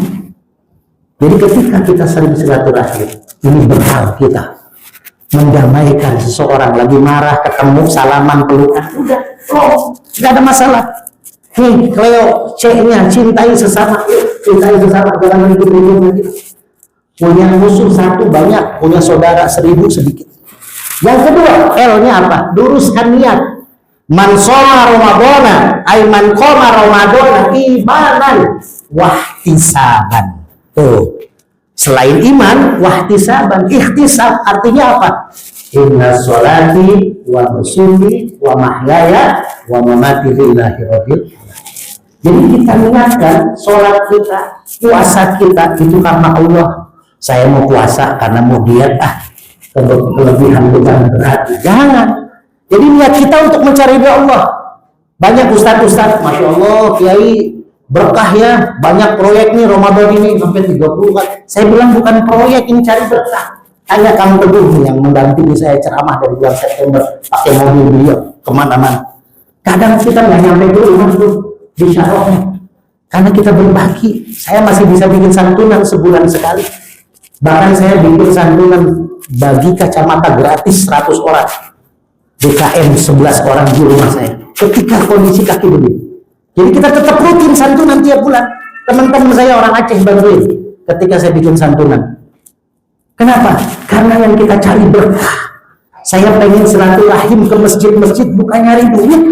Jadi ketika kita sering silaturahim, ini bekal kita mendamaikan seseorang lagi marah, ketemu salaman pelukan, udah, nggak ada masalah. Nih, Cleo, C-nya cintai sesama, jangan ribut-ribut lagi. Punya musuh satu banyak, punya saudara 1000 sedikit. Yang kedua, L-nya apa? Luruskan niat. Man shoma Ramadana, ay man qoma Ramadana imanan wahtisaban. Tuh. Selain iman, wahtisaban, ikhtisab artinya apa? Inna sholati wa nusuki wa mahyaya wa mamati lillahi rabbil alamin. Jadi kita niatkan sholat kita, puasa kita itu karena Allah. Saya mau puasa karena mau diet, kelebihan beban berat. Jangan. Jadi niat kita untuk mencari ridha Allah. Banyak ustaz-ustaz, masya Allah, kiai berkah ya, banyak proyek nih Ramadan ini sampai 30 kan. Saya bilang bukan proyek, ini cari berkah. Hanya Kang Teguh nih yang mendampingi saya ceramah dari bulan September, pakai mobil beliau kemana-mana. Kadang kita nggak nyampe dulu mas tuh di syarahnya, karena kita berbagi. Saya masih bisa bikin santunan sebulan sekali. Bahkan saya bikin santunan bagi kacamata gratis 100 orang. DKM 11 orang di rumah saya. Ketika kondisi kaki begini. Jadi kita tetap rutin santunan tiap bulan. Teman-teman saya orang Aceh bantuin ketika saya bikin santunan. Kenapa? Karena yang kita cari berkah. Saya pengen silaturahim ke masjid-masjid bukan nyari duit,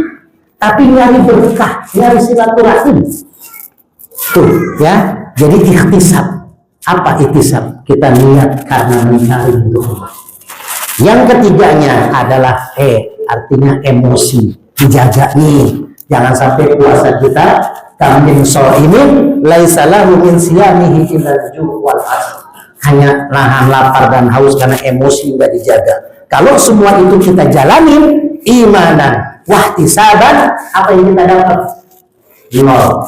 tapi nyari berkah, nyari silaturahim. Tuh ya. Jadi ikhtisab. Apa ikhtisab? Kita niat karena mencari untuk Allah. Yang ketiganya adalah artinya emosi. Dijaga nih. Jangan sampai puasa kita kamin shaimin laisa lahu min siyamihi illa al-ju' wal 'atsy. Hanya nahan lapar dan haus karena emosi nggak dijaga. Kalau semua itu kita jalanin imanan wahtisaban, apa yang kita dapat? Nol.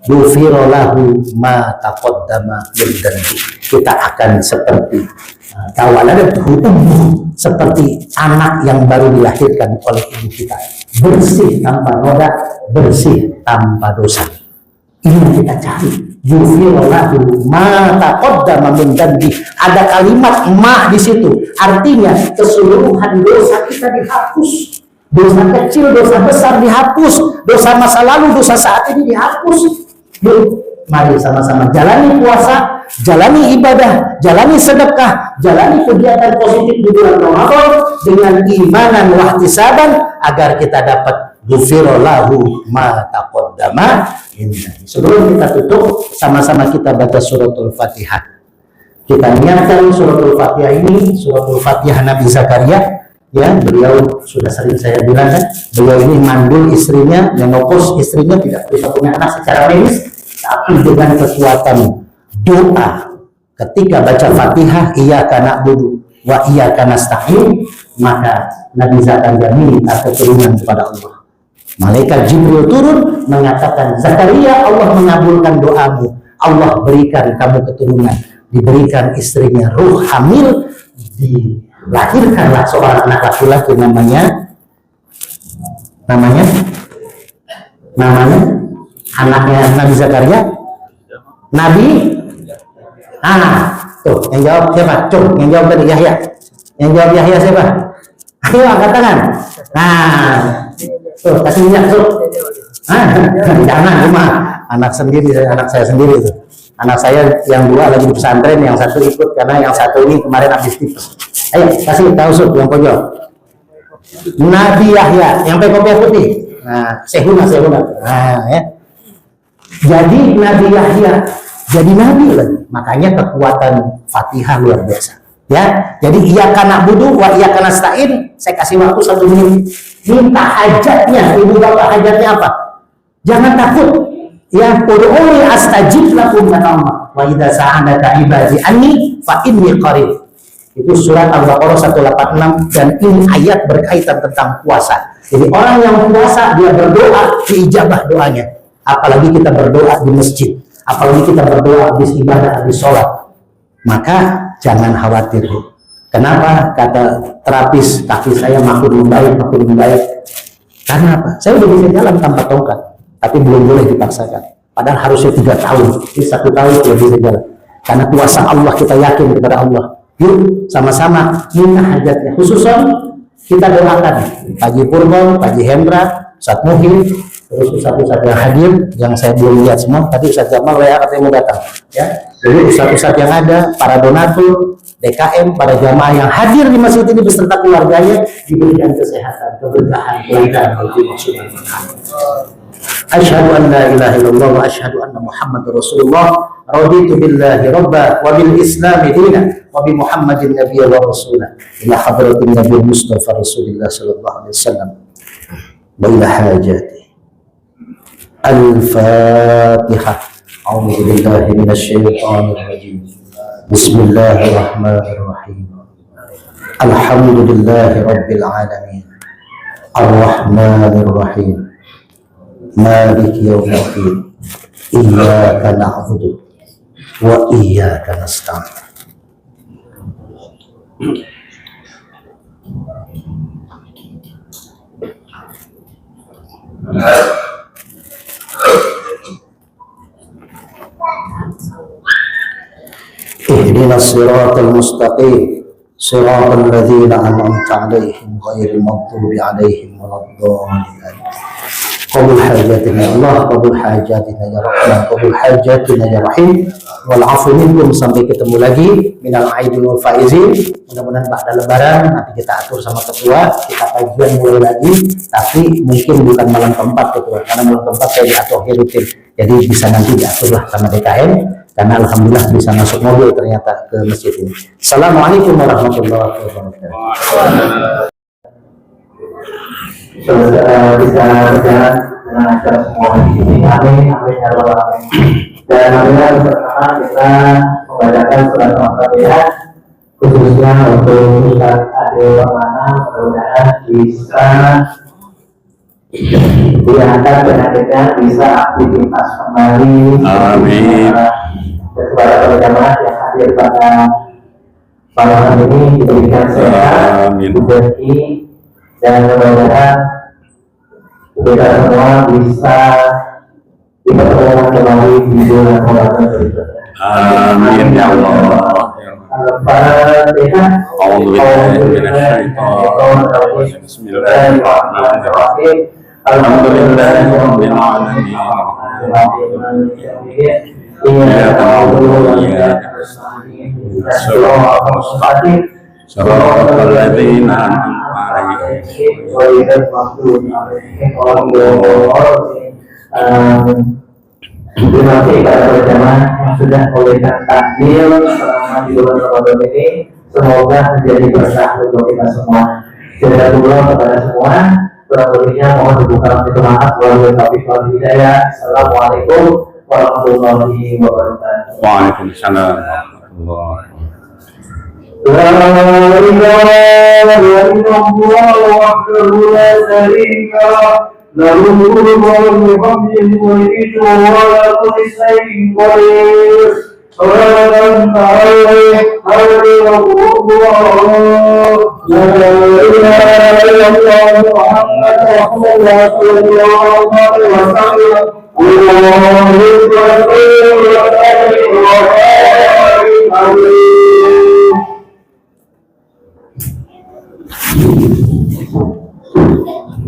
Ghufira lahu ma taqaddama min dhanbi. Kita akan seperti seperti anak yang baru dilahirkan oleh ibu kita, bersih tanpa noda, bersih tanpa dosa. Ini yang kita cari. Ghufira lahu ma taqaddama min dhanbi. Ada kalimat ma di situ, artinya keseluruhan dosa kita dihapus. Dosa kecil, dosa besar dihapus, dosa masa lalu, dosa saat ini dihapus. Yuk, mari sama-sama jalani puasa, jalani ibadah, jalani sedekah, jalani kegiatan positif di bulan Ramadan dengan imanan wahtisaban agar kita dapat ghufira lahu ma taqaddama. Sebelum kita tutup, sama-sama kita baca suratul Fatihah. Kita niatkan suratul Fatihah ini, suratul Fatihah Nabi Zakaria. Ya, beliau sudah sering saya bilang kan, beliau ini mandul istrinya, menopause istrinya, tidak bisa punya anak secara medis, tapi dengan kekuatan doa ketika baca Fatihah, iyyaka na'budu wa iyyaka nasta'in, maka Nabi Zakaria minta keturunan kepada Allah. Malaikat Jibril turun mengatakan, Zakaria, Allah mengabulkan doamu, Allah berikan kamu keturunan, diberikan istrinya ruh hamil, dilahirkanlah seorang anak laki-laki namanya anaknya Nabi Zakaria, Nabi tuh yang jawab siapa? Yang jawab tadi Yahya. Yang jawab Yahya siapa? Ayo angkat tangan. Tuh kasih minyak tuh. Jangan cuma anak saya sendiri tuh. Anak saya yang 2 lagi di pesantren, yang 1 ikut karena yang 1 ini kemarin habis tipes. Ayo kasih tahu Sub yang pojok. Nabi Yahya yang pakai kopiah putih. Nah, Sehuna. Nah, ya. Jadi Nabi Yahya jadi nabi lagi. Makanya kekuatan Fatihah luar biasa. Ya, jadi iyyaka na'budu wa iyyaka nasta'in. Saya kasih waktu 1 menit. Minta hajatnya, ibu bapak hajatnya apa? Jangan takut. Ya, ud'uuni astajib lakum kata Allah. Wa idza sa'alaka ibadi anni fa inni qarib. Itu surat Al-Baqarah 186 dan ini ayat berkaitan tentang puasa. Jadi orang yang puasa dia berdoa diijabah doanya. Apalagi kita berdoa di masjid, apalagi kita berdoa habis ibadah, habis sholat. Maka jangan khawatir. Kenapa? Kata terapis kaki saya makin membaik. Karena apa? Saya udah bisa jalan tanpa tongkat, tapi belum boleh dipaksakan. Padahal harusnya 3 tahun, ini 1 tahun sudah bisa jalan. Karena kuasa Allah, kita yakin kepada Allah. Yuk sama-sama minta hajatnya. Khususnya kita doakan Pak Haji Purkon, Pak Haji Hendra, Ustaz Muhyin, terus Ustaz-Ustaz yang hadir, yang saya belum lihat semua. Tadi Ustaz Jamal ya katanya mau datang. Ya, jadi Ustaz-Ustaz yang ada, para donatur, DKM, para jamaah yang hadir di masjid ini beserta keluarganya diberikan kesehatan, keberkahan, kelancaran. Asyhadu an la ilaha illallah wa asyhadu anna Muhammadar Rasulullah. Raditu billahi rabba wa bil Islam dinan wa bi Muhammadin nabiyyan wa rasulan. Ila hadratin Nabi Mustafa Rasulullah sallallahu alaihi wasallam. Wa ila hajati. Al-Fatihah. A'udzu billahi minasy syaithanir rajim. Bismillahirrahmanirrahim. Alhamdulillahi rabbil alamin. Ar-Rahmanir Rahim. Maliki yaumiddin. Iyyaka na'budu wa iyyaka nasta'in. Ihdinas siratal mustaqim. Siratal ladzina an'amta 'alaihim ghairil maghdubi 'alaihim waladdallin. Qabul hajatina ya Allah, qabul hajatina ya Rahman, qabul hajatina ya Rahim. Wal 'afu minkum, sampai ketemu lagi minal aidin wal faizin. Mudah-mudahan ba'da lebaran nanti kita atur sama ketua, kita kajian mulai lagi, tapi mungkin bukan malam keempat ketua, karena malam keempat saya diatur rutin. Jadi bisa nanti diaturlah sama DKM, karena alhamdulillah bisa masuk mobil ternyata ke masjid ini. Assalamualaikum warahmatullahi wabarakatuh. Bisa berjalan dengan lancar semua di sini. Amin, amin ya rabbal alamin. Dan alhamdulillah bersama kita membacakan surat Al-Fatihah khususnya untuk Ustaz Adil Permana. Mudah-mudahan bisa diangkat penyakitnya, bisa aktivitas kembali. Amin. Dan kepada para jamaah yang hadir pada malam ini diberikan sehat, rezeki, dan mudah-mudahan kita semua bisa dipertemukan kembali di bulan Ramadan berikutnya. Amin ya Allah. Al-Fatihah. Bismillahirrahmanirrahim. Alhamdulillahirabbil alamin. Iyyaka na'budu wa iyyaka nasta'in. Shiratal mustaqim. Shiratal ladzina an'amta 'alaihim ghairil maghdubi 'alaihim waladdallin. Terima kasih kepada jemaah yang sudah memberikan takjil selama di bulan Ramadan ini. Semoga menjadi berkah untuk kita semua. Jazakumullah kepada semua. Kurang lebihnya mohon dibuka pintu maaf. Wabillahi taufiq wal hidayah. Assalamualaikum warahmatullahi wabarakatuh. Waalaikumsalam warahmatullahi wabarakatuh. لا إله إلا الله وحده لا شريك له الملك والحمد ويجيء على كل شيء قدير. صلاة عليه حبيبه الله. لا إله إلا الله محمد رسول الله صلى الله عليه وسلم. اللهم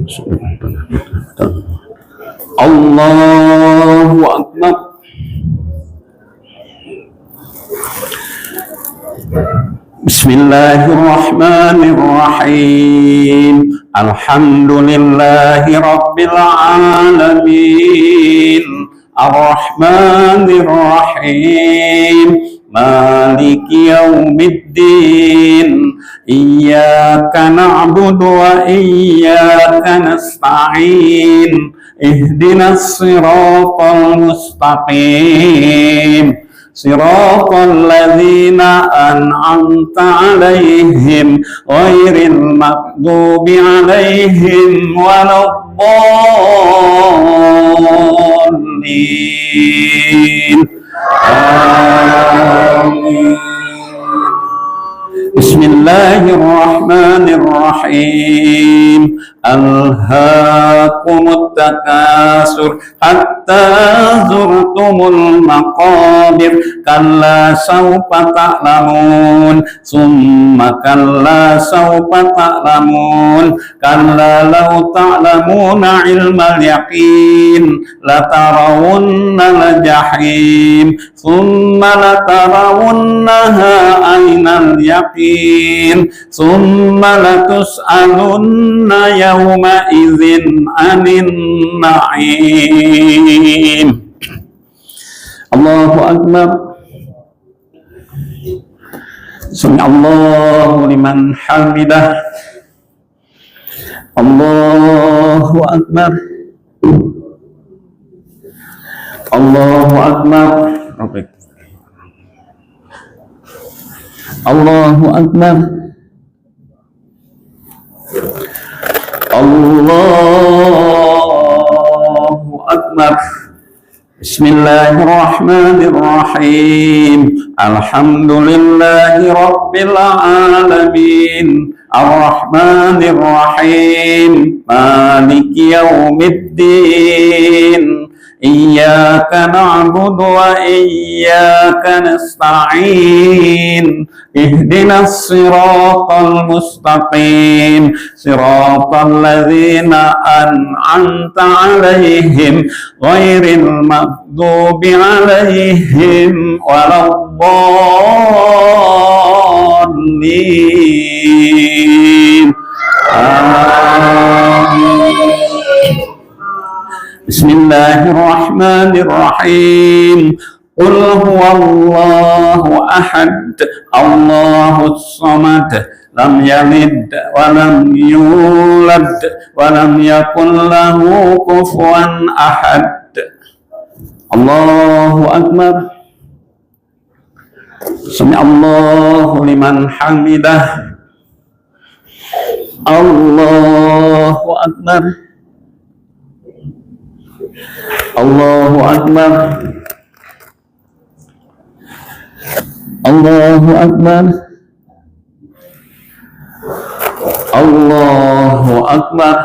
صل Allahu Akbar. Bismillahirrahmanirrahim. Alhamdulillahi rabbil alamin. Ar-Rahmanir-Rahim. Maliki yaumiddin. Iyyaka na'budu wa iyyaka nasta'in. Ihdinas siratal mustaqim. Siratal ladzina an'amta 'alaihim ghairil maghdubi 'alaihim waladdallin. Amin. Bismillahirrahmanirrahim. Alhaakumut takasur hatta zurtumul maqabir. Kalla sawfa ta'lamun. Summa kalla sawfa ta'lamun. Kalla law ta'lamuna ilmal yaqin latarawunnal jahim. Summa latarawunnaha aynal yaqin. Summa latus'alunna yawma idzin anin na'im. Allahu akbar. Sami Allahu liman hamidah. Allahu akbar. Allahu akbar. Allahu akbar. Allahu akbar. Bismillahirrahmanirrahim. Alhamdulillahi rabbil alamin. Ar-Rahmanir-Rahim. Maliki yaumiddin. Iyyaka na'budu wa iyyaka nasta'in. Ihdinas siratal mustaqim. Siratal ladzina an'amta 'alaihim ghairil maghdubi 'alaihim waladdallin. Amin. Bismillahirrahmanirrahim. Qul huwallahu ahad. Allahus samad. Lam yalid wa lam yulad wa lam yakul lahu kufuwan ahad. Allahu akbar. Sami Allahu liman hamidah. Allahu akbar. Allahu akbar. Allahu akbar. Allahu akbar.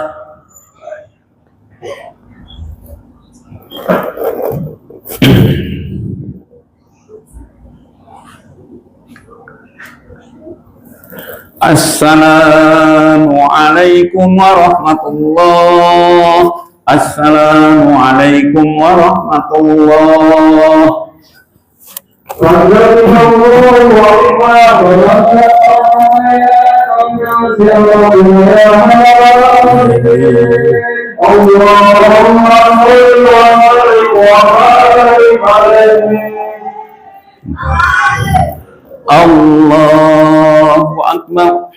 Assalamualaikum warahmatullahi. Assalamualaikum warahmatullahi. Allahu akbar.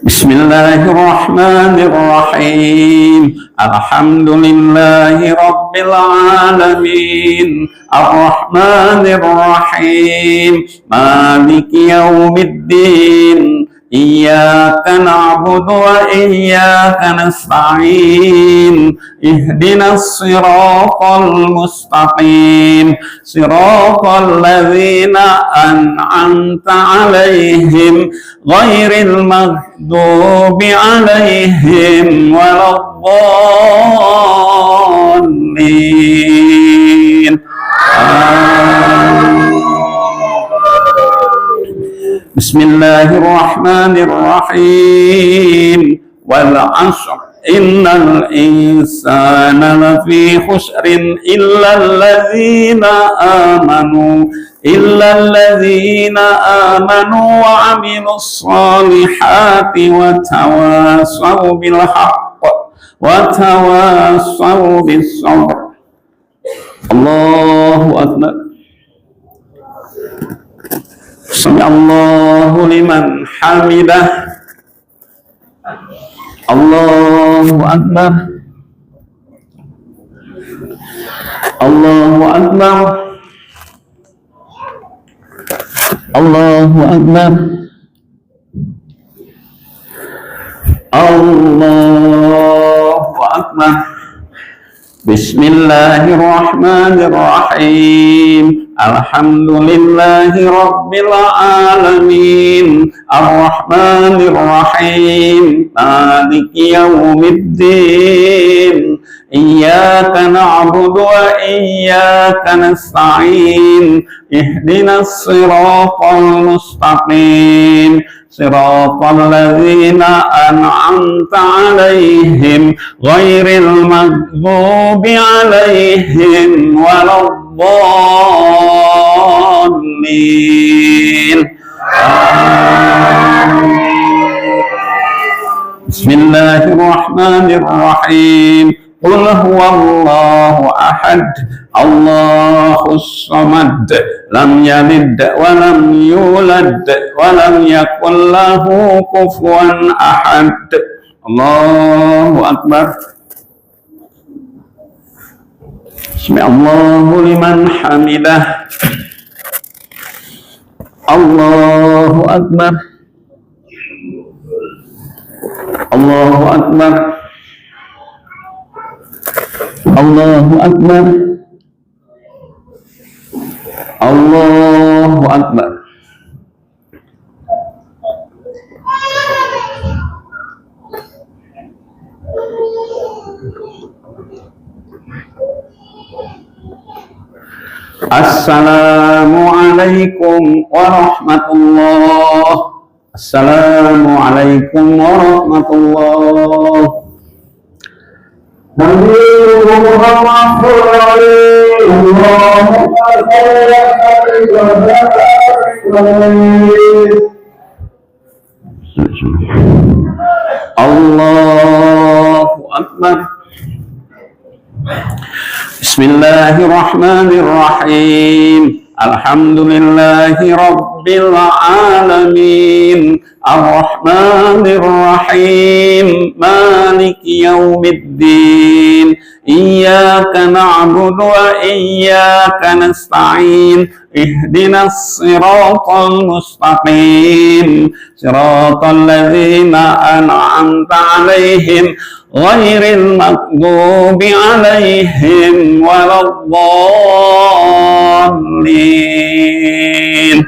Bismillahirrahmanirrahim. Alhamdulillahi rabbil alamin. Ar-Rahmanir-Rahim. Maliki yaumiddin. Iyyaka na'budu wa iyyaka nasta'in. Ihdinas siratal mustaqim. Siratal ladzina an'amta 'alaihim ghairil maghdubi 'alaihim waladdallin. Amin. Bismillahirrahmanirrahim. Wal 'ashr innal insana lafi khusrin illa alladzina amanu wa amilus solihati wa tawasaw bil haqq wa tawasaw bis sabr. Allahu akbar. Sami Allahu liman hamidah. Allahu akbar. Allahu akbar. Allahu akbar. Allahu akbar. Bismillahirrahmanirrahim. Alhamdulillahi rabbil alamin. Ar-Rahmanir Rahim. Maliki yaumiddin. Iyyaka na'budu wa iyyaka nasta'in. Ihdinas siratal mustaqim. Siratal ladzina an'amta 'alaihim ghairil maghdubi 'alaihim waladdallin. Bismillahirrahmanirrahim. Qul huwallahu ahad, Allahus samad, lam yalid wa lam yulad wa lam yakul lahu kufuwan ahad. Allahu akbar. Allahu liman hamidah. Allahu akbar. Allahu akbar. Allahu akbar. Allahu akbar. Assalamualaikum warahmatullahi. Assalamualaikum warahmatullahi. Allahu akbar. Bismillahirrahmanirrahim. Alhamdulillahi rabbil alamin. Ar-Rahmanir Rahim. Maliki yaumiddin. Iyyaka na'budu wa iyyaka nasta'in. Ihdinas siratal mustaqim. Siratal ladzina an'amta 'alaihim ghairil maghdubi 'alaihim waladdallin.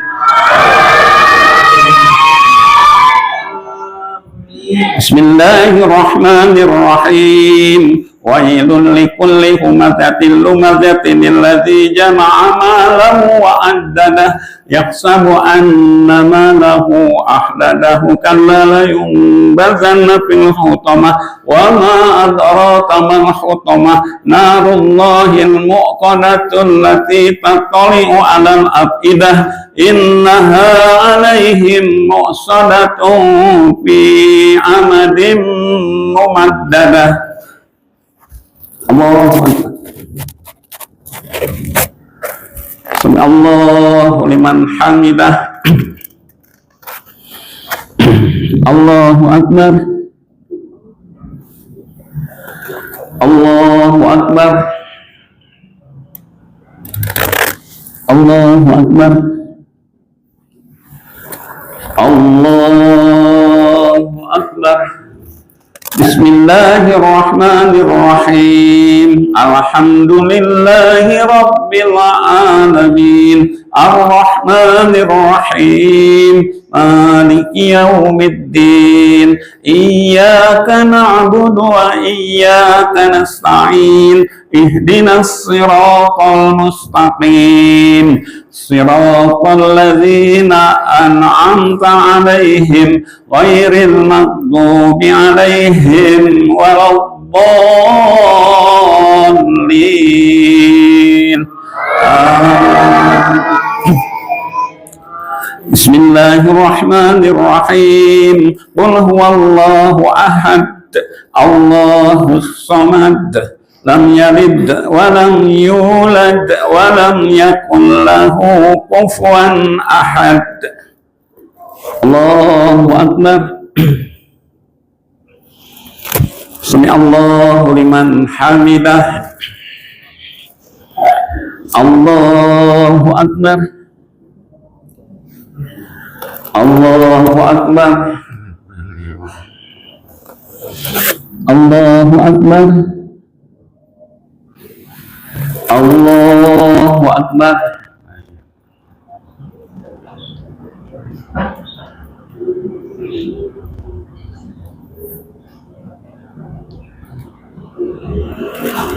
Bismillahirrahmanirrahim. Wailul likulli humazatin lumazatin alladzi jama'a malahu wa addadah yahsabu anna malahu ahladahu kalla la yunbazanna fil hutamah wa ma adraka mal hutamah narullahil muqadatu allati tattali'u 'alal afidah innaha 'alaihim mu'sadatun fi amadin mumaddadah. Allahu akbar. Sami Allahu liman hamidah. Allahu akbar. Allahu akbar. Allahu akbar. Allahu akbar. Bismillahirrahmanirrahim. Alhamdulillahi rabbil alamin. Ar-Rahmanir Rahim. Maliki yaumiddin. Iyyaka na'budu wa iyyaka nasta'in. Ihdinas siratal mustaqim. صراط الذين أنعمت عليهم غير المغضوب عليهم ولا الضالين. بسم الله الرحمن الرحيم قل هو الله أحد الله الصمد لم يلد ولم يولد ولم يكن له كفوا أحد. الله أكبر. سمع الله لمن حمده. الله أكبر. الله أكبر. الله أكبر. الله أكبر.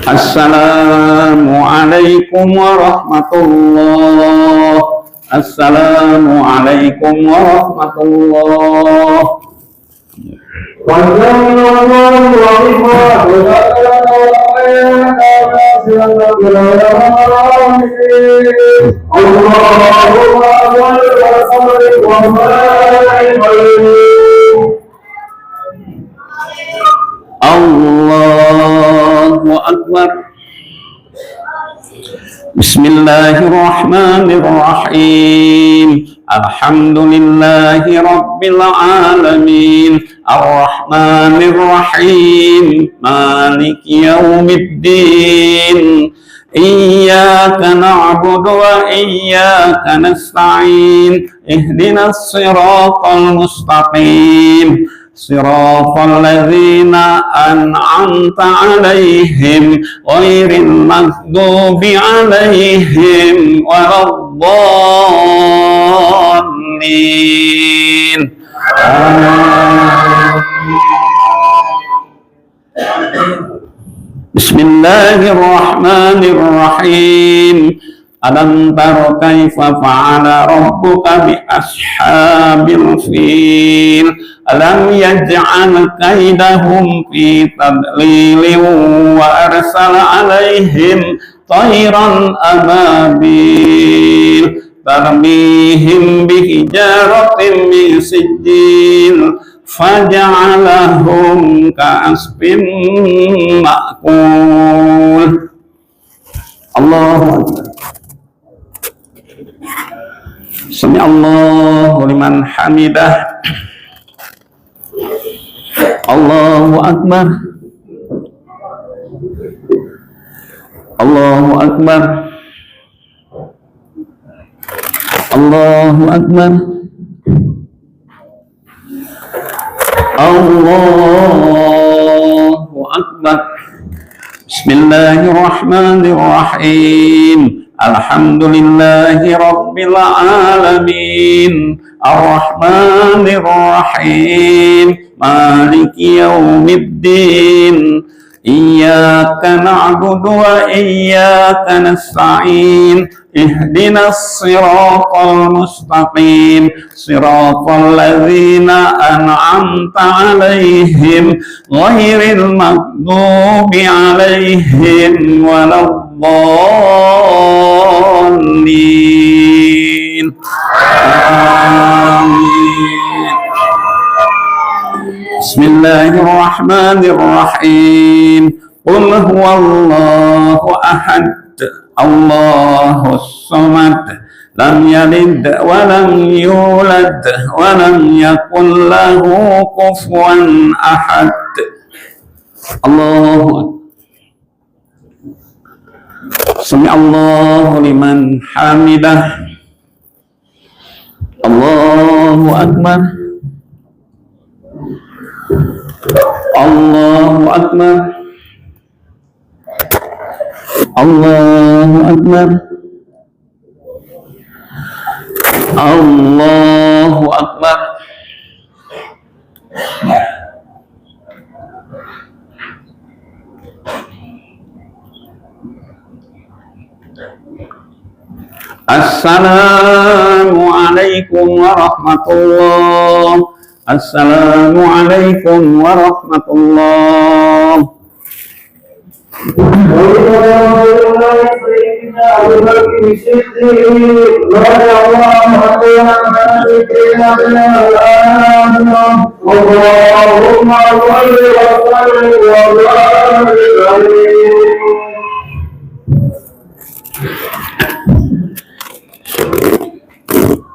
السلام عليكم ورحمة الله. السلام عليكم ورحمة الله. Allahu Akbar. Bismillahirrahmanirrahim. Alhamdulillahi Rabbil Alamin. Ar-Rahmanir-Rahim. Maliki yaumiddin. Iyyaka na'budu wa iyyaka nasta'in. Ihdinas siratal mustaqim. Siratal ladzina an'amta 'alaihim ghairil maghdubi 'alaihim waladdallin. Bismillahirrahmanirrahim. Alam tara kaifa fa'ala rabbuka bi ashabil fil. Alam yaj'al kaidahum fi tadlilin wa arsala alaihim tayran ababil tarmihim bihijaratin min sijil faja'alahum ka'asfin ma'kul. Allahu Akbar. Sami Allahu liman hamidah. Allahu Akbar. Allahu Akbar. Allahu Akbar. Allahu Akbar. Bismillahirrahmanirrahim. Alhamdulillahi Rabbil Alamin. Ar-Rahmanir-Rahim. Maliki yaumiddin. Iyyaka na'budu wa iyyaka nasta'in. Ihdinas siratal mustaqim. Siratal ladzina an'amta 'alaihim ghairil maghdubi 'alaihim waladdallin. Amin. Bismillahirrahmanirrahim. Qul huwallahu ahad. Allahus samad. Lam yalid wa lam yulad wa lam yakul lahu kufuwan ahad. Allahu Sami Allahu liman hamidah. Allahu Akbar. Allahu Akbar. Allahu Akbar. Allahu Akbar. Assalamualaikum warahmatullahi. Assalamualaikum warahmatullahi.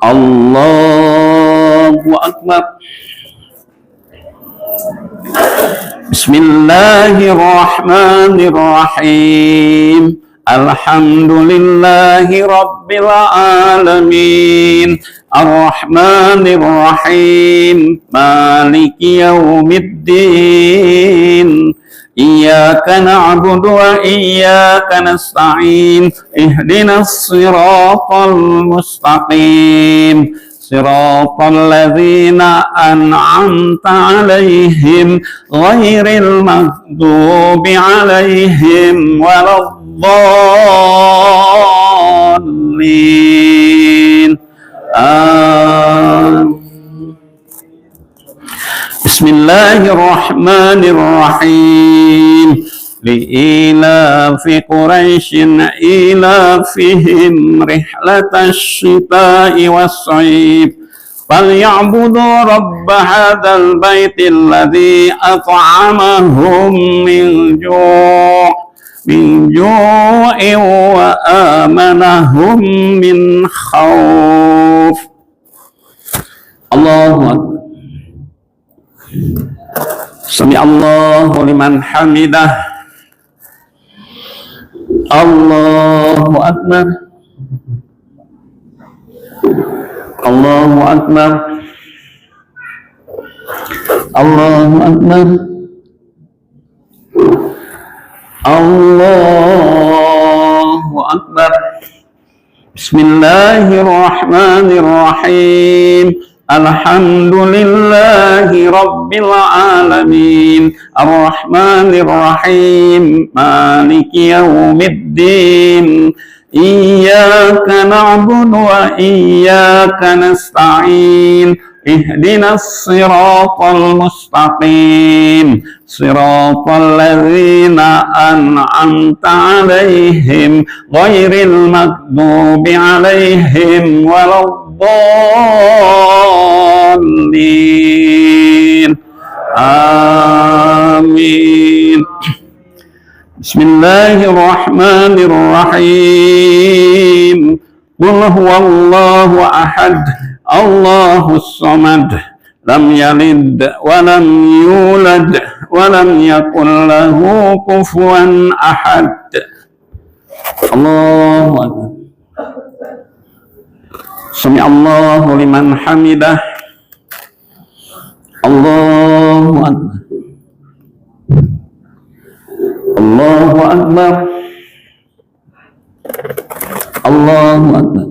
Allahu Akbar. Bismillahirrahmanirrahim. Alhamdulillahi rabbil alamin. Ar-Rahmanir-Rahim. Maliki yaumiddin. Iyyaka na'budu wa iyyaka nasta'in. Ihdinas siratal mustaqim. Siratal ladzina an'amta 'alaihim ghairil maghdubi 'alaihim waladdallin. Bismillahirrahmanirrahim. Li'ilafi Quraisyin ilafihim rihlatash shita'i was-sayf falyabudu rabba hadzal baitil ladzi at'amahum min ju'in wa amanahum min khauf. Allahu Akbar. Sami Allahu liman hamidah. Allahu Akbar. Allahu Akbar. Allahu Akbar. Allahu Akbar. Bismillahirrahmanirrahim. Alhamdulillahi rabbil alamin. Ar-Rahmanir-Rahim. Maliki yaumiddin. Iyyaka na'budu wa iyyaka nasta'in. Ihdinas siratal mustaqim. Siratal ladzina an'amta 'alaihim ghairil maghdubi 'alaihim waladdallin. Amin. Bismillahirrahmanirrahim. Qul huwallahu ahad. Allahus samad. Lam yalid wa lam yulad wa lam yakul lahu kufuwan ahad. Allahu Akbar. Sami Allahu liman hamidah. Allahu Akbar. Allahu Akbar. Allahu Akbar.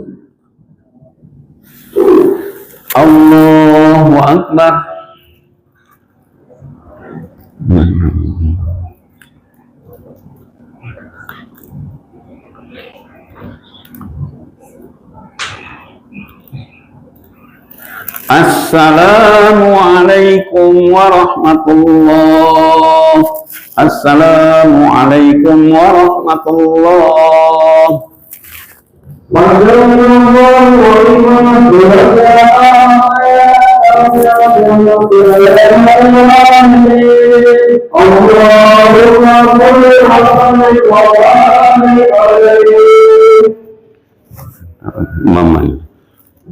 Allahu Akbar. Assalamualaikum warahmatullahi. Assalamualaikum warahmatullahi.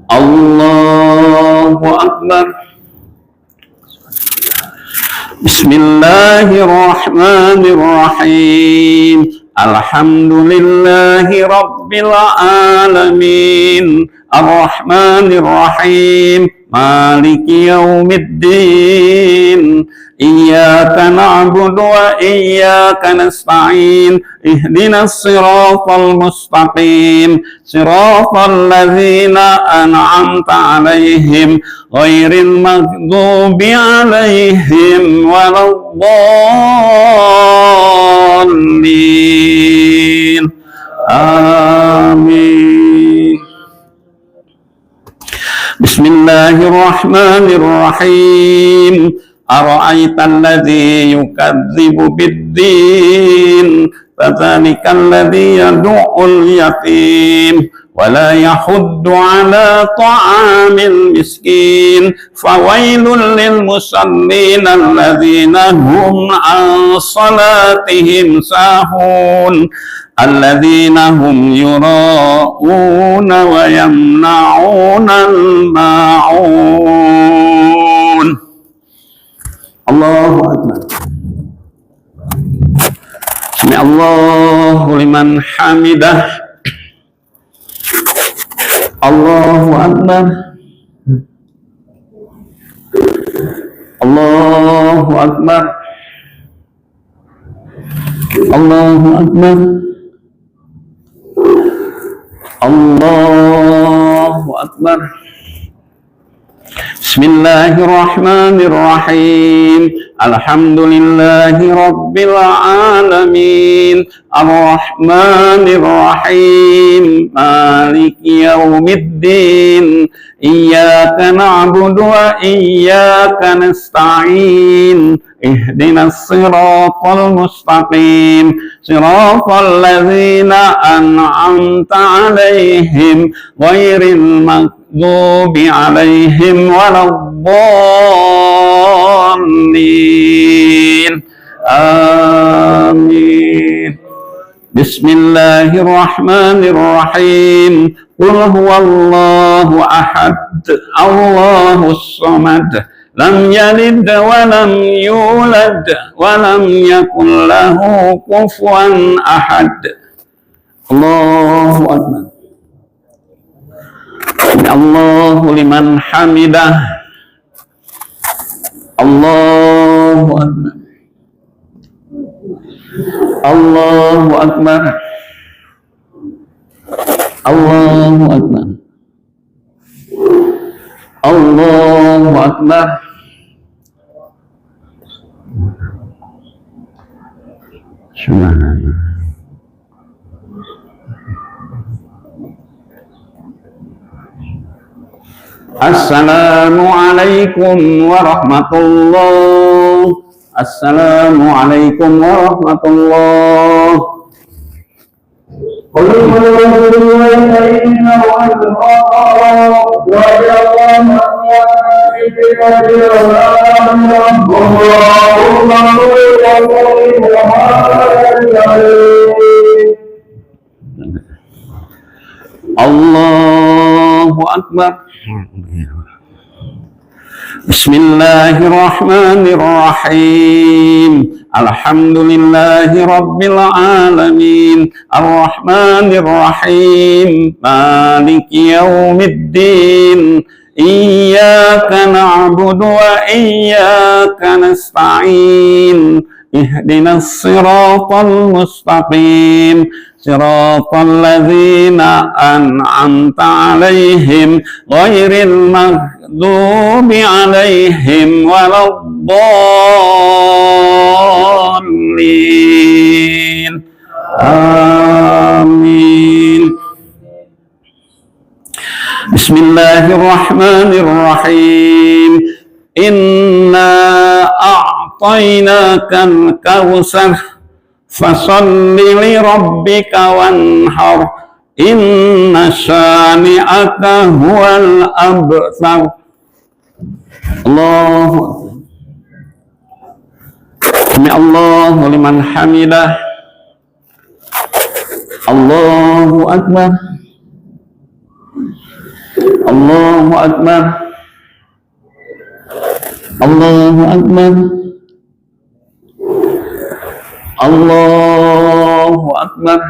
Allahu Akbar. Bismillahirrahmanirrahim. Alhamdulillahi rabbil alamin. Ar-Rahmanir-Rahim. Maliki yaumiddin. Iyyaka na'budu wa iyyaka nasta'in. Ihdinas siratal mustaqim. Siratal ladzina an'amta 'alaihim ghairil maghdubi 'alaihim waladdallin. Amin. Bismillahirrahmanirrahim. Ara'aital ladzi yukadzibu biddin, fadzalikal ladzi yad'ul yatim wa la yahuddu ala ta'amil miskin, fawailul lil musallin alladzina hum an salatihim sahun, alladzina hum yura'una wa yamna'una al-ma'un. Allahu Akbar. Sami Allahu liman hamidah. Allahu Akbar. Allahu Akbar. Allahu Akbar. Allahu Akbar. Bismillahirrahmanirrahim. Alhamdulillahi rabbil alamin. Ar-Rahmanir Rahim. Maliki yaumiddin. Iyyaka na'budu wa iyyaka nasta'in. Ihdinas siratal mustaqim. Siratal ladzina an'amta 'alaihim ghairil maghdubi 'alaihim waladdallin. Amin. Bismillahirrahmanirrahim. Qul huwallahu ahad, Allahus samad, lam yalid wa lam yulad wa lam yakul lahu kufuwan ahad. Allahu Akbar. Allahu liman hamidah. Allahu Akbar. Allahu Akbar. Allahu Akbar. Allahu Akbar. Subhanallah. Assalamualaikum warahmatullahi. Assalamualaikum warahmatullahi. Allahu Akbar. Bismillahirrahmanirrahim. Alhamdulillahi rabbil alamin. Ar-Rahmanir Rahim. Maliki yaumiddin. Iyyaka na'budu wa iyyaka nasta'in. Ihdinas siratal mustaqim. Siratal ladzina an'amta 'alaihim ghairil maghdubi 'alaihim waladdallin. Amin. Bismillahirrahmanirrahim. Inna a'tainakal kautsar fasalli li rabbika wanhar, inna syani'aka huwal abtar. Allahu Akbar. Sami Allahu liman hamidah. Allahu Akbar. Allahu Akbar. Allahu Akbar. Allahu Akbar.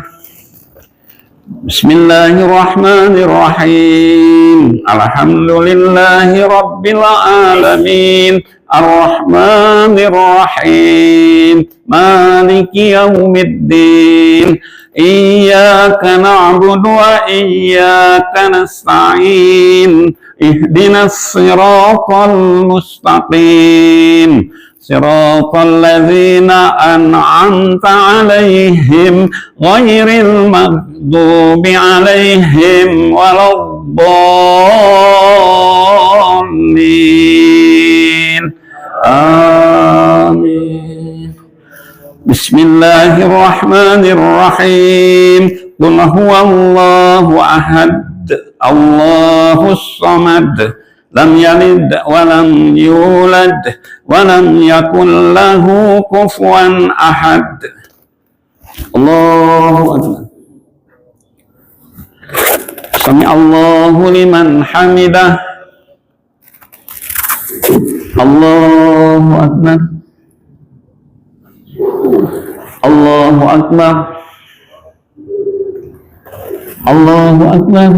Bismillahirrahmanirrahim. Alhamdulillahi rabbil alamin. Ar-Rahmanir Rahim. Maliki yaumiddin. Iyyaka na'budu wa iyyaka nasta'in. Ihdinas siratal mustaqim. Siratal ladzina an'amta 'alaihim ghairil maghdubi 'alaihim waladdallin. آمين. بسم الله الرحمن الرحيم. قل هو الله أحد الله الصمد لم يلد ولم يولد ولم يكن له كفوا أحد. الله أكبر. سمع الله لمن حمده. الله أكبر. الله أكبر. الله أكبر.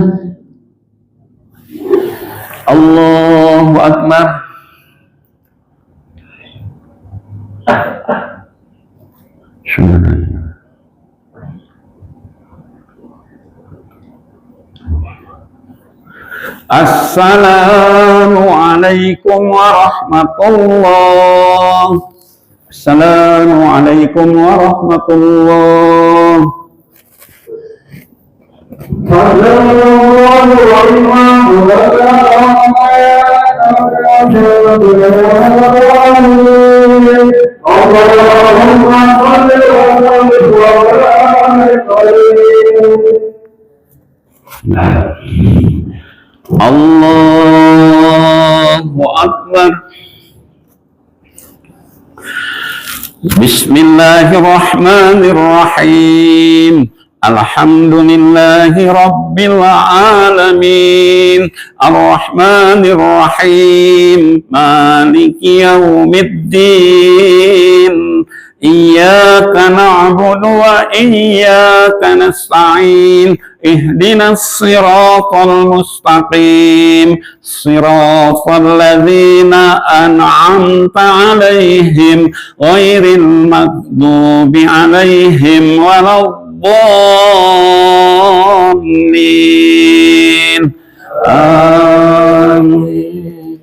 الله أكبر. السلام عليكم ورحمة الله. السلام عليكم ورحمة الله. Allahu Akbar. Bismillahirrahmanirrahim. Alhamdulillahi Rabbil Alamin. Ar-Rahmanir-Rahim. Maliki yaumiddin. Iyyaka na'budu wa iyyaka nasta'in. Ihdinas siratal mustaqim. Siratal ladzina an'amta 'alaihim ghairil maghdubi 'alaihim waladdallin. Amin.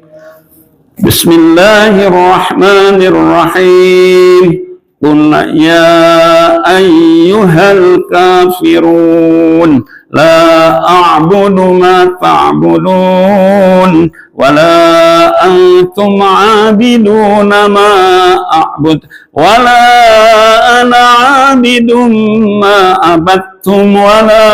Bismillahirrahmanirrahim. Qul ya ayyuhal kafirun la a'budu ma ta'budun wa la antum 'abiduna ma a'bud wa la ana 'abidun ma abattum wa la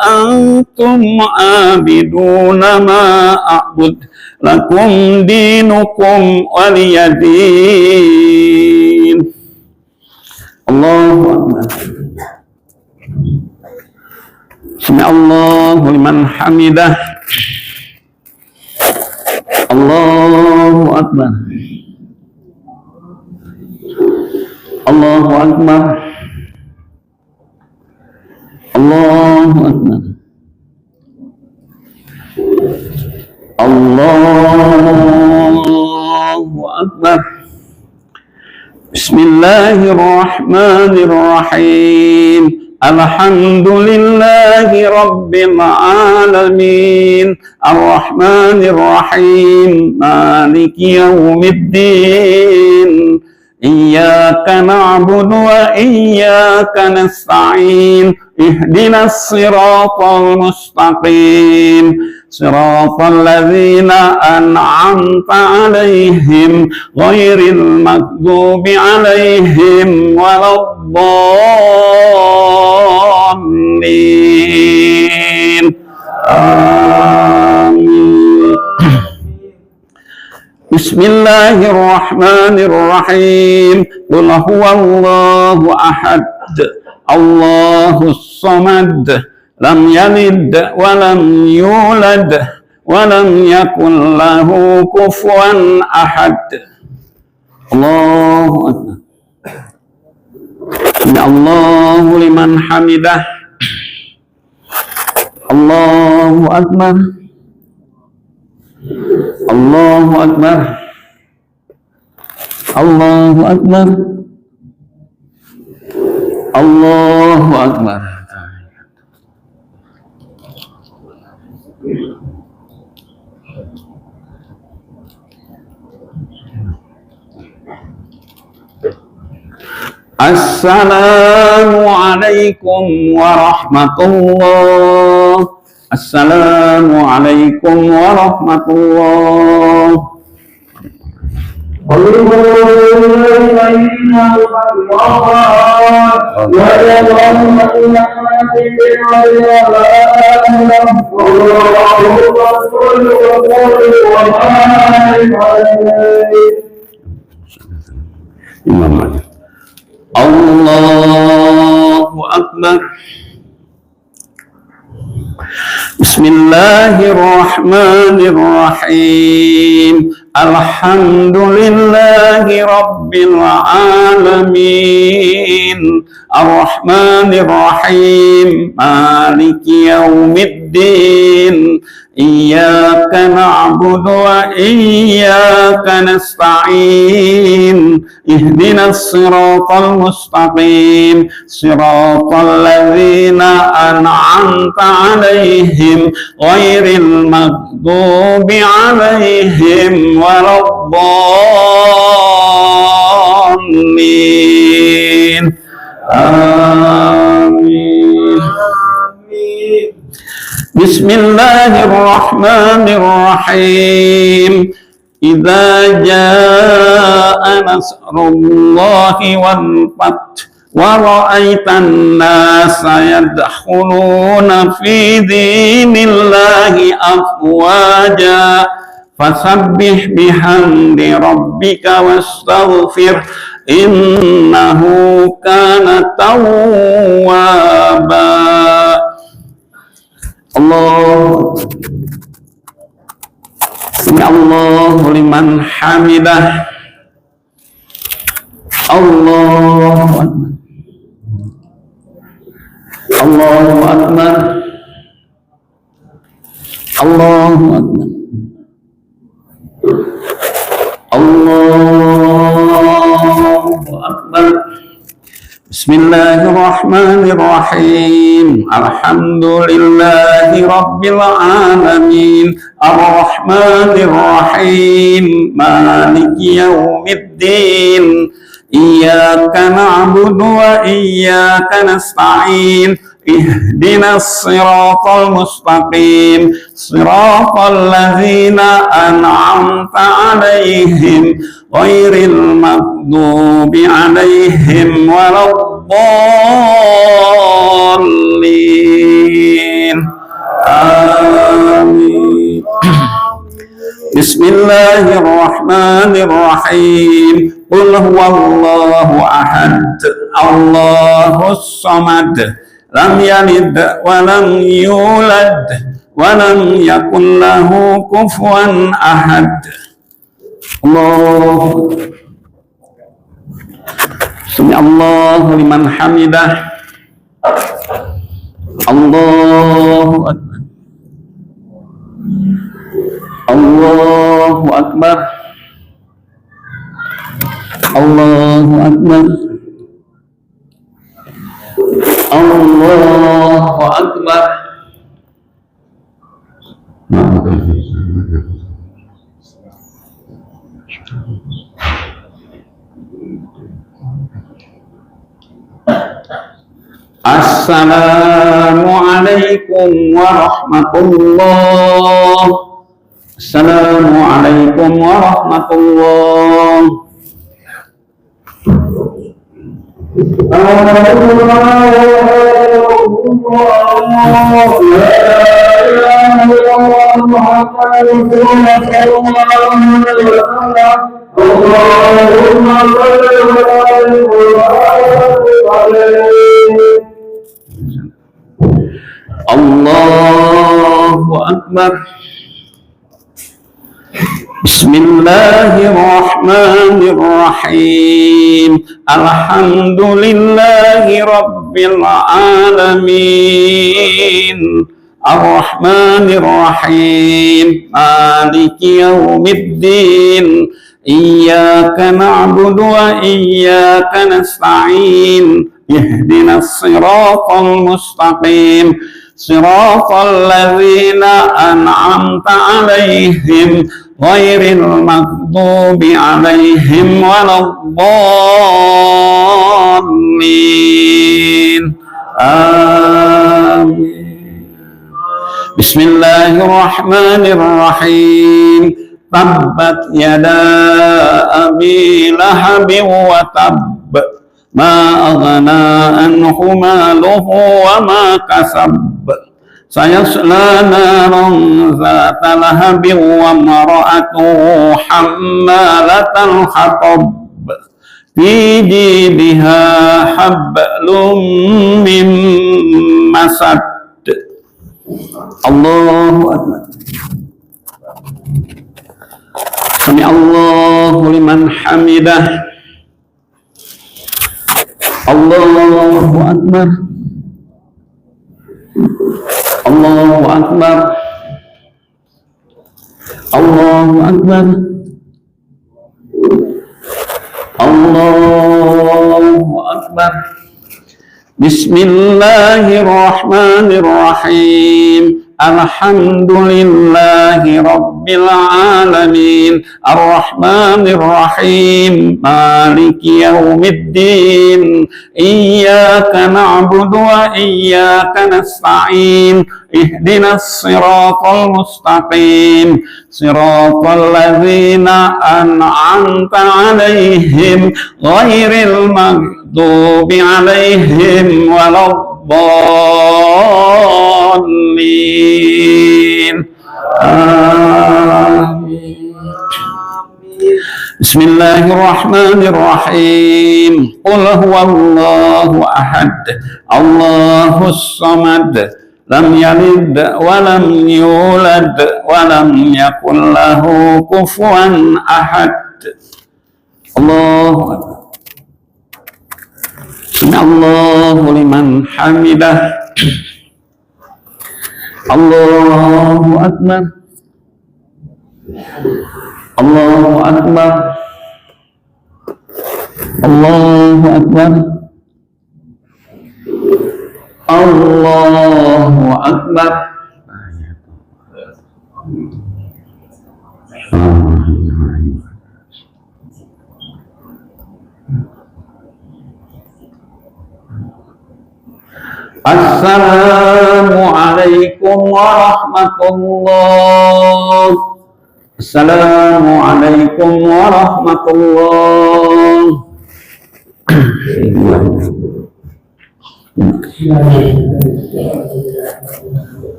antum 'abiduna ma a'bud lakum dinukum waliyadin. Allahu Akbar. Sami Allahu liman hamidah. Allahu Akbar. Allahu Akbar. Allahu Akbar. Allahu Akbar. Bismillahirrahmanirrahim. Alhamdulillahi Rabbil Alamin. Ar-Rahmanir-Rahim. Maliki yaumiddin. Iyyaka na'budu wa iyyaka nasta'in. Ihdinas siratal mustaqim. Siratal ladzina an'amta 'alaihim ghairil maghdubi 'alaihim waladdallin. Amin. Bismillahirrahmanirrahim. Qul huwallahu ahad Allahus samad lam yalid wa lam yulad wa lam yakul lahu kufuwan ahad. Allahu Akbar. Sami Allahu liman hamidah. Allahu Akbar. Allahu Akbar. Allahu Akbar. Allahu Akbar. Assalamualaikum warahmatullahi. Assalamualaikum warahmatullahi. Imam Ali. Allahu Akbar. Bismillahirrahmanirrahim. Alhamdulillahi Rabbil Alamin. Ar-Rahmanir-Rahim. Maliki yaumiddin. Iyyaka na'budu wa iyyaka nasta'in. Ihdinas siratal mustaqim. Siratal ladzina an'amta 'alaihim ghairil maghdubi 'alaihim waladdallin. Amin. Bismillahirrahmanirrahim. Idza jaa nasrullahi wal fath wa ra'aitan nasa yadkhuluna fi dinillahi afwaja fasabbih bihamdi rabbika wastaghfir innahu kana tawwaba. Allah, Sami Allahu liman hamidah. Allahu Akbar. Allahu Akbar. Allahu Akbar. Allahu Akbar. Bismillahirrahmanirrahim. Alhamdulillahi Rabbil Alamin. Ar-Rahmanir-Rahim. Maliki yaumiddin. Iyyaka na'budu wa iyyaka nasta'in. Ihdinas siratal mustaqim. Siratal ladzina an'amta 'alaihim ghairil maghdubi 'alaihim waladdallin. Amin. Bismillahirrahmanirrahim. Qul huwallahu ahad. Allahus samad. Lam yalid wa lam yulad wa lam yakul lahu kufuwan ahad. Allah. Sami Allahu liman hamidah. Allahu Akbar. Allahu Akbar. Allahu Akbar. Allahu Akbar. Assalamualaikum warahmatullahi. Assalamualaikum warahmatullahi. Allahu Akbar. Bismillahirrahmanirrahim. Alhamdulillahi Rabbil Alamin. Ar-Rahmanir-Rahim. Maliki yaumiddin. Iyyaka na'budu wa iyyaka nasta'in. Ihdinas siratal mustaqim. Siratal ladzina an'amta 'alaihim ghairil maghdubi 'alaihim waladdallin. Amin. Bismillahirrahmanirrahim. tabbat yada abi lahabin wa tabb ma aghna anhu maluhu wa ma kasab sayasla naran zata lahabin wa mar'atuhu hammalatal hatab fi jidha hablum min masad. Allahu akbar. Sami Allahu liman hamidah. Allahu akbar. Allahu akbar. Allahu akbar. Allahu akbar. Bismillahirrahmanirrahim. Alhamdulillahi rabbil alamin. Arrahmanirrahim. Maliki yaumiddin. Iyyaka na'budu wa iyyaka nasta'in. Ihdinas siratal mustaqim. Siratal ladzina an'amta 'alaihim ghairil maghdubi 'alaihim waladdallin. Amin. Bismillahirrahmanirrahim. Qul huwallahu ahad. Allahus samad. Lam yalid wa lam yulad wa lam yakul lahu kufuwan ahad. Allahu akbar. Allahu liman hamidah. Allahu akbar. Allahu akbar. Allahu akbar. Allahu akbar. Assalamualaikum warahmatullahi. Assalamualaikum warahmatullahi.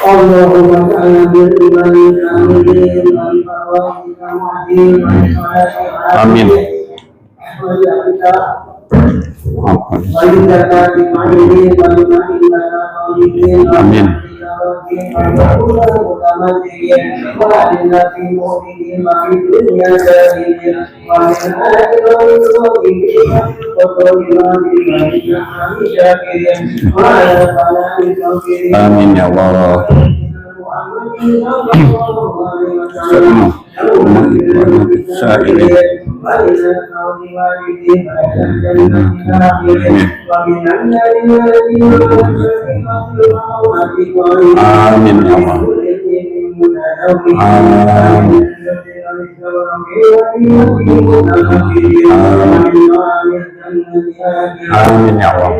Allahumma ta'ala bil iman Amin. Amin. Amin ya Allah. Amin ya Allah. Amin ya Allah. Amin ya Allah.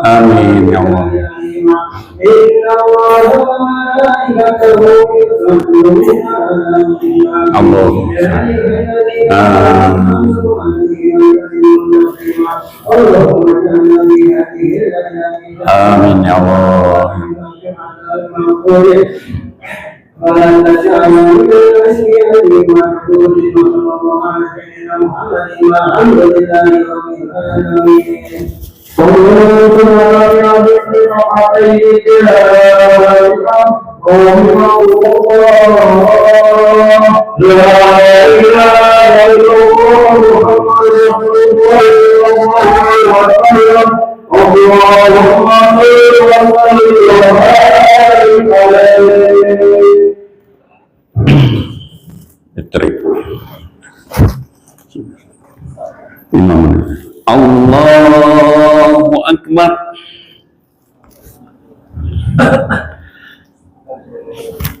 Amin ya Allah. Amin ya Allah. Allahu Akbar.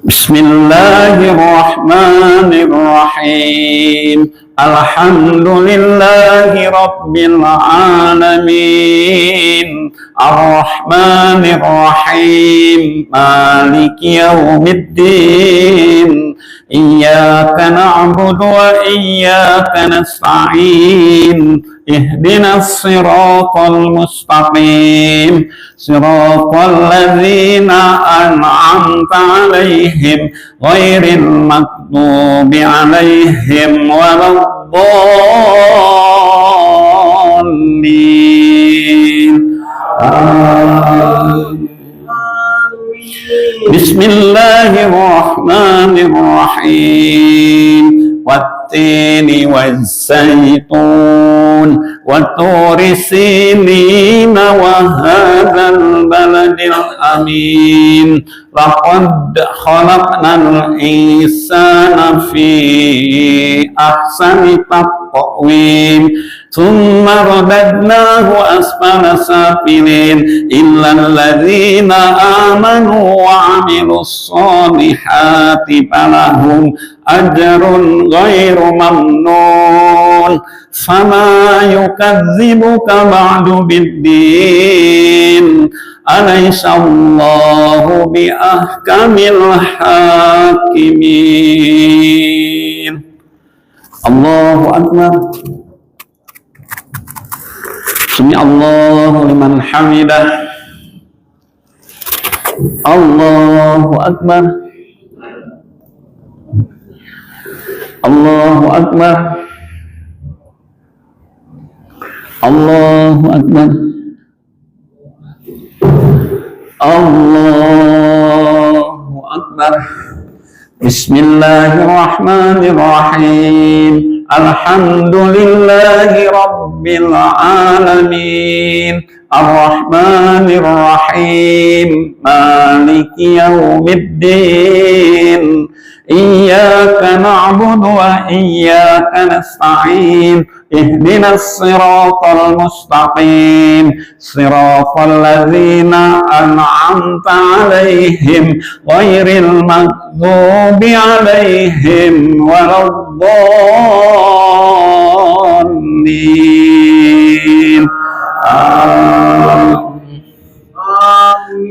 Bismillahirrahmanirrahim. Alhamdulillahi Rabbil Alamin. Ar-Rahmanir-Rahim. Maliki yaumiddin. Iyyaka na'budu wa iyyaka nasta'in. Ihdinas siratal mustaqim. Siratal ladzina an'amta 'alaihim ghairil maghdubi 'alaihim waladdallin. Bismillahirrahmanirrahim. Wattini wazzaytun watturi sinina wa hadzal baladil amin. Laqad khalaqnal insana fi ahsani taqwim. Thumma radadnahu asfala safilin illal ladzina amanu wa 'amilus solihati falahum ajrun ghairu mamnun. Fama yukadzibuka ba'du biddin. Alaysa Allahu bi ahkamil hakimin. Allahu akbar. Sami Allahu liman hamidah. Allahu akbar. Allahu akbar. Allahu akbar. Allahu akbar. Bismillahirrahmanirrahim. Alhamdulillahi Rabbil Alamin. Ar-Rahmanir-Rahim. Maliki yaumiddin. Iyyaka na'budu wa iyyaka nasta'in. Ihdinas siratal mustaqim. Siratal ladzina an'amta 'alaihim ghairil maghdubi 'alaihim waladdallin.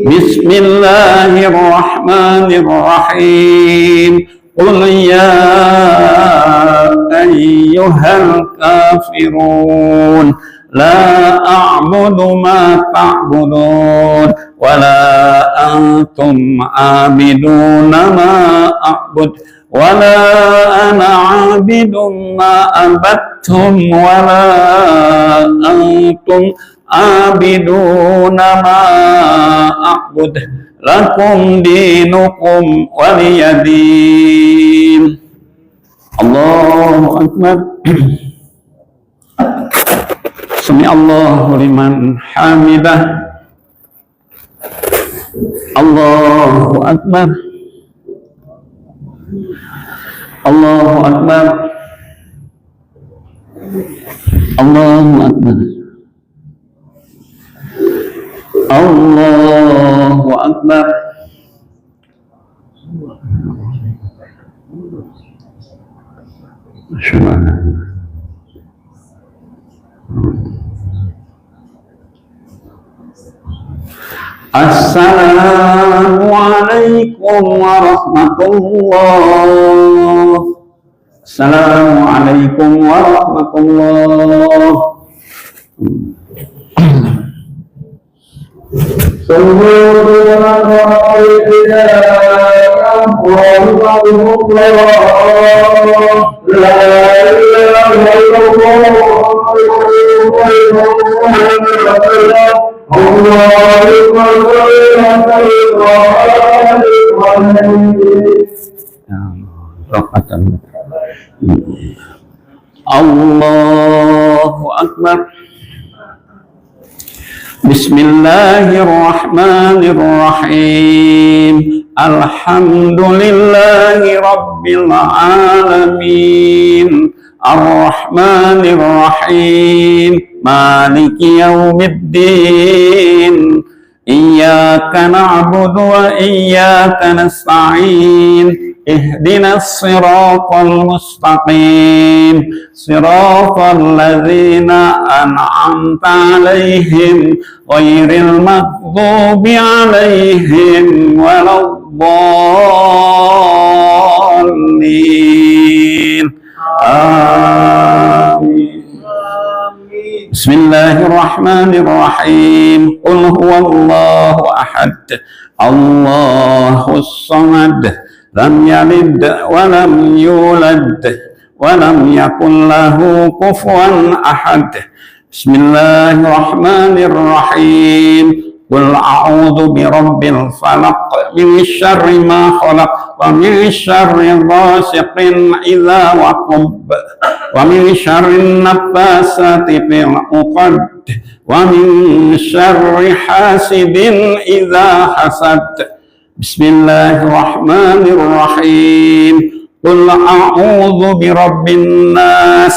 Bismillahirrahmanirrahim. Qul ya ayyuhal kafirun la a'budu ma ta'budun wa la antum 'abiduna ma a'bud wa la ana 'abidun ma abattum wa la antum abiduna ma a'bud lakum dinukum waliyadin. Allahu akbar. Sami Allahu liman hamidah. Allahu akbar. Allahu akbar. Allahu akbar. Allahu akbar. Assalamualaikum warahmatullah. Assalamualaikum warahmatullah. Allahu akbar. Bismillahirrahmanirrahim. Alhamdulillahi Rabbil Alamin. Ar-Rahmanir-Rahim. Maliki yaumiddin. إياك نعبد وإياك نستعين اهدنا الصراط المستقيم صراط الذين أنعمت عليهم غير المغضوب عليهم ولا الضالين آمين. بسم الله الرحمن الرحيم قل هو الله أحد الله الصمد لم يلد ولم يولد ولم يكن له كفوا أحد بسم الله الرحمن الرحيم قل أعوذ برب الفلق من شر ما خلق ومن شر غاسق إذا وقب ومن شر النفاثات في العقد ومن شر حاسد إذا حسد بسم الله الرحمن الرحيم قل أعوذ برب الناس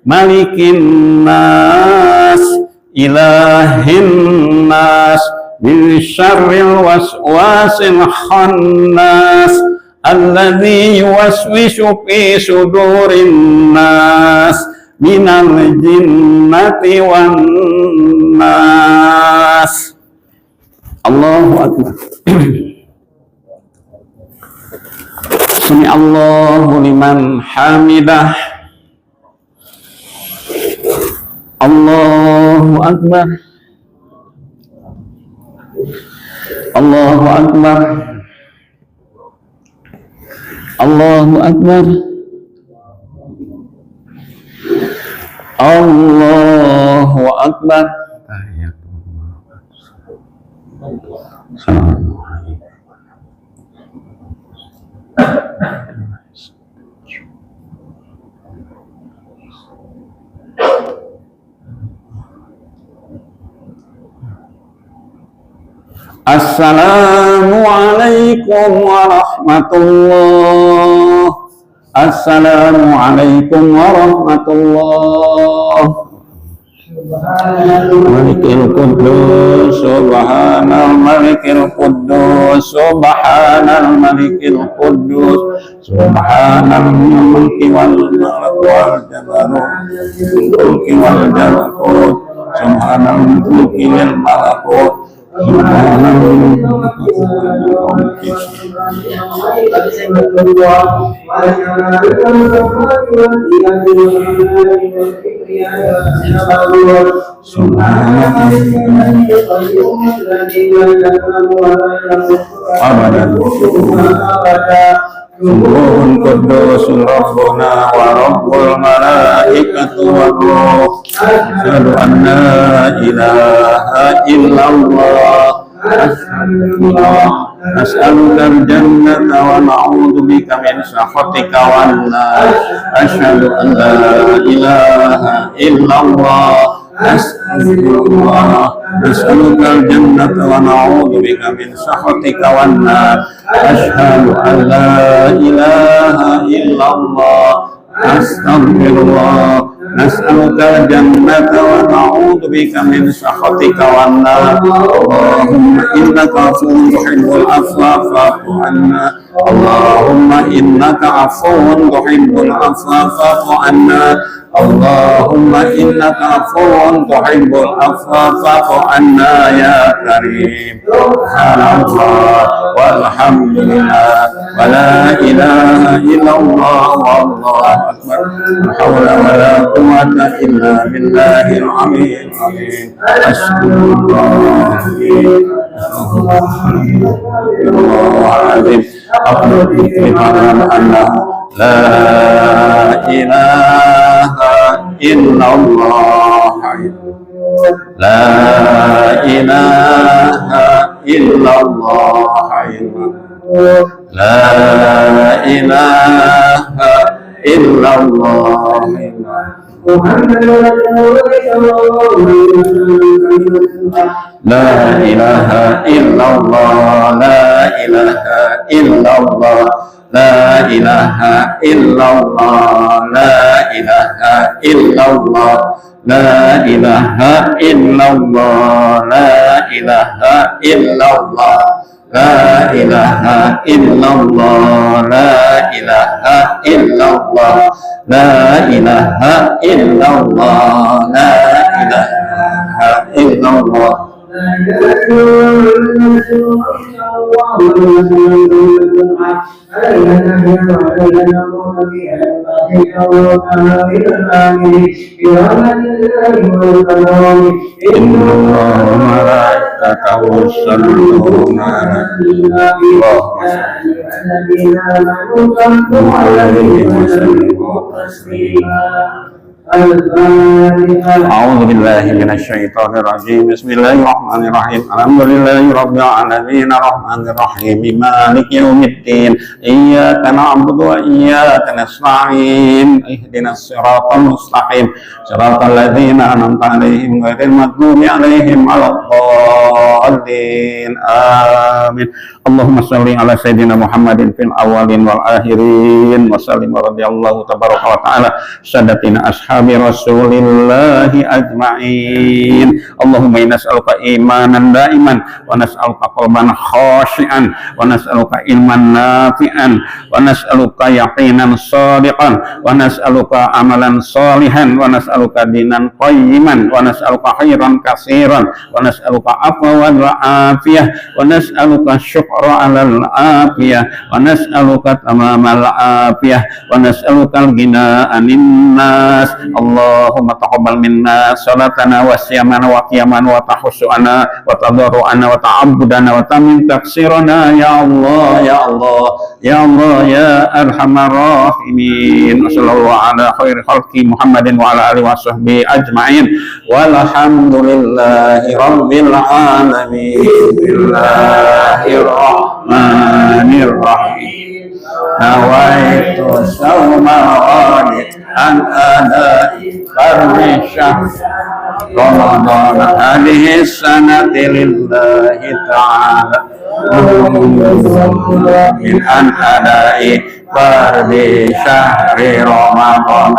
ملك الناس إله الناس من شر الوسواس الخناس الذي يوسوس في صدور الناس من الجنة والناس. Allahu Akbar. Sami Allahu liman hamidah. Allahu Akbar. Allahu Akbar. Allahu Akbar. Allahu Akbar. Assalamualaikum warahmatullah. Assalamualaikum warahmatullah. Malikil Quddus Subhanal Malikil Quddus Subhanal Malikil Quddus Subhanal Mulki wal Jabarut wal Jabarut Subhanal Mulki wal Malakut Subhun Quddus Rabbuna wa Rabbul Malaikatu wa Ruh. Asyhadu an la ilaha illallah. As'aluka al-jannata wa na'udzu bika min sakhatika wan nar. Asyhadu an la ilaha illallah. Astagfirullah. As'aluka al-jannata wa na'udzu bika min sakhatika wan nar. Asyhadu an la ilaha illallah. Astagfirullah. Nas'aluka al-jannata wa na'udzu bika min sakhatika wan nar. Allahumma innaka afuwwun tuhibbul afwa fa'fu anna. Allahumma innaka afuwwun tuhibbul afwa fa'fu anna. Allahumma innaka afuwwun tuhibbul afwa fa'fu anna ya karim. Subhanallah walhamdulillah wa la ilaha illallah wallahu akbar. La hawla wa la quwwata illa billahil aliyyil azim. Astagfirullahaladzim. Aku berfirman annahu la ilaha illallah. La ilaha illallah. La ilaha illallah. La ilaha illallah. La ilaha illallah. La ilaha illallah. La ilaha illallah. La ilaha illallah. La ilaha illallah, la ilaha illallah, la ilaha illallah, la ilaha illallah, la ilaha illallah. أعوذ بالله من الشيطان الرجيم. بسم الله الرحمن الرحيم. الحمد لله رب العالمين الرحمن الرحيم مالك يوم الدين إياك نعبد وإياك نستعين اهدنا الصراط المستقيم صراط الذين أنعمت عليهم غير المغضوب عليهم ولا الضالين آمين. اللهم صل على سيدنا محمد في الأولين والآخرين وسلم رضي الله تبارك وتعالى سادتنا أصحاب Rasulillahi ajma'in. Allahumma inna nas'aluka imanan daiman wa nas'aluka qalban khashi'an wa nas'aluka ilman nafi'an wa nas'aluka yaqinan shadiqan wa nas'aluka amalan salihan wa nas'aluka dinan qayyiman wa nas'aluka khairan katsiran wa nas'aluka afwa wal afiyah wa nas'aluka syukra 'alal afiyah wa nas'aluka tamamal afiyah wa nas'aluka al-ghina 'anin nas. Allahumma taqabbal minna salatana wa siyamana wa qiyamana wa tahussu'ana wa tadarru'ana wa ta'abbudana wa tamin taksirana ya Allah ya Allah ya Allah ya arhamar rahimin. Sallallahu ala khairi khalqi Muhammadin wa ala alihi wa sahbihi ajma'in walhamdulillahi rabbil alamin. Bismillahirrahmanirrahim. Nawaitu sawma ghadir an adai farmisha Ramadan hadhihi sanati lillahi ta'ala min an adai fardi syahri Ramadan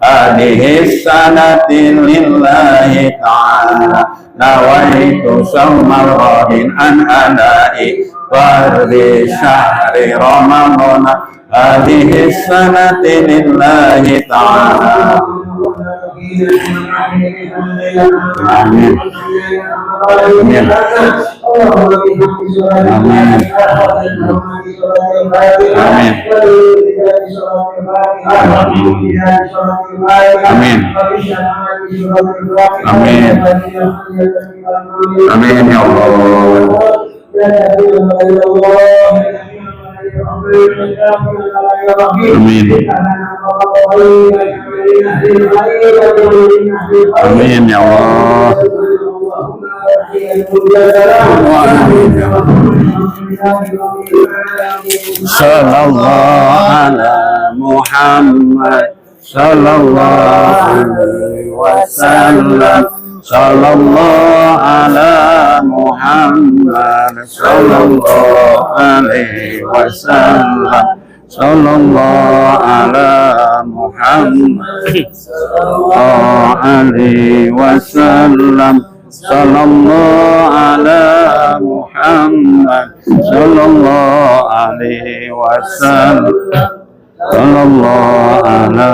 hadhihi sanati lillahi ta'ala nawaitu sawma ghadir an adai fardi syahri Ramadan hadhihi sanati lillahi ta'ala. Amin. Amin. Amin. Amin. Amin ya Allah. Amin. Amin ya Allah. Sallallahu ala Muhammad sallallahu alaihi wasallam. Sallallahu ala Muhammad sallallahu alaihi wasallam. Sallallahu ala Muhammad sallallahu alaihi wasallam. Sallallahu ala Muhammad sallallahu alaihi wasallam. Sallallahu ala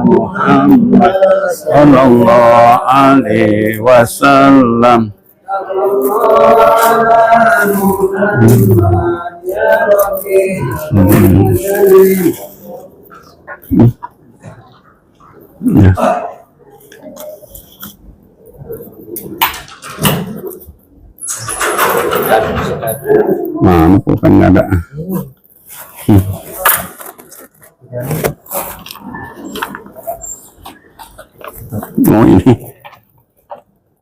Muhammad sallallahu alaihi wasallam. Mampu kan nggak ada. Oh ini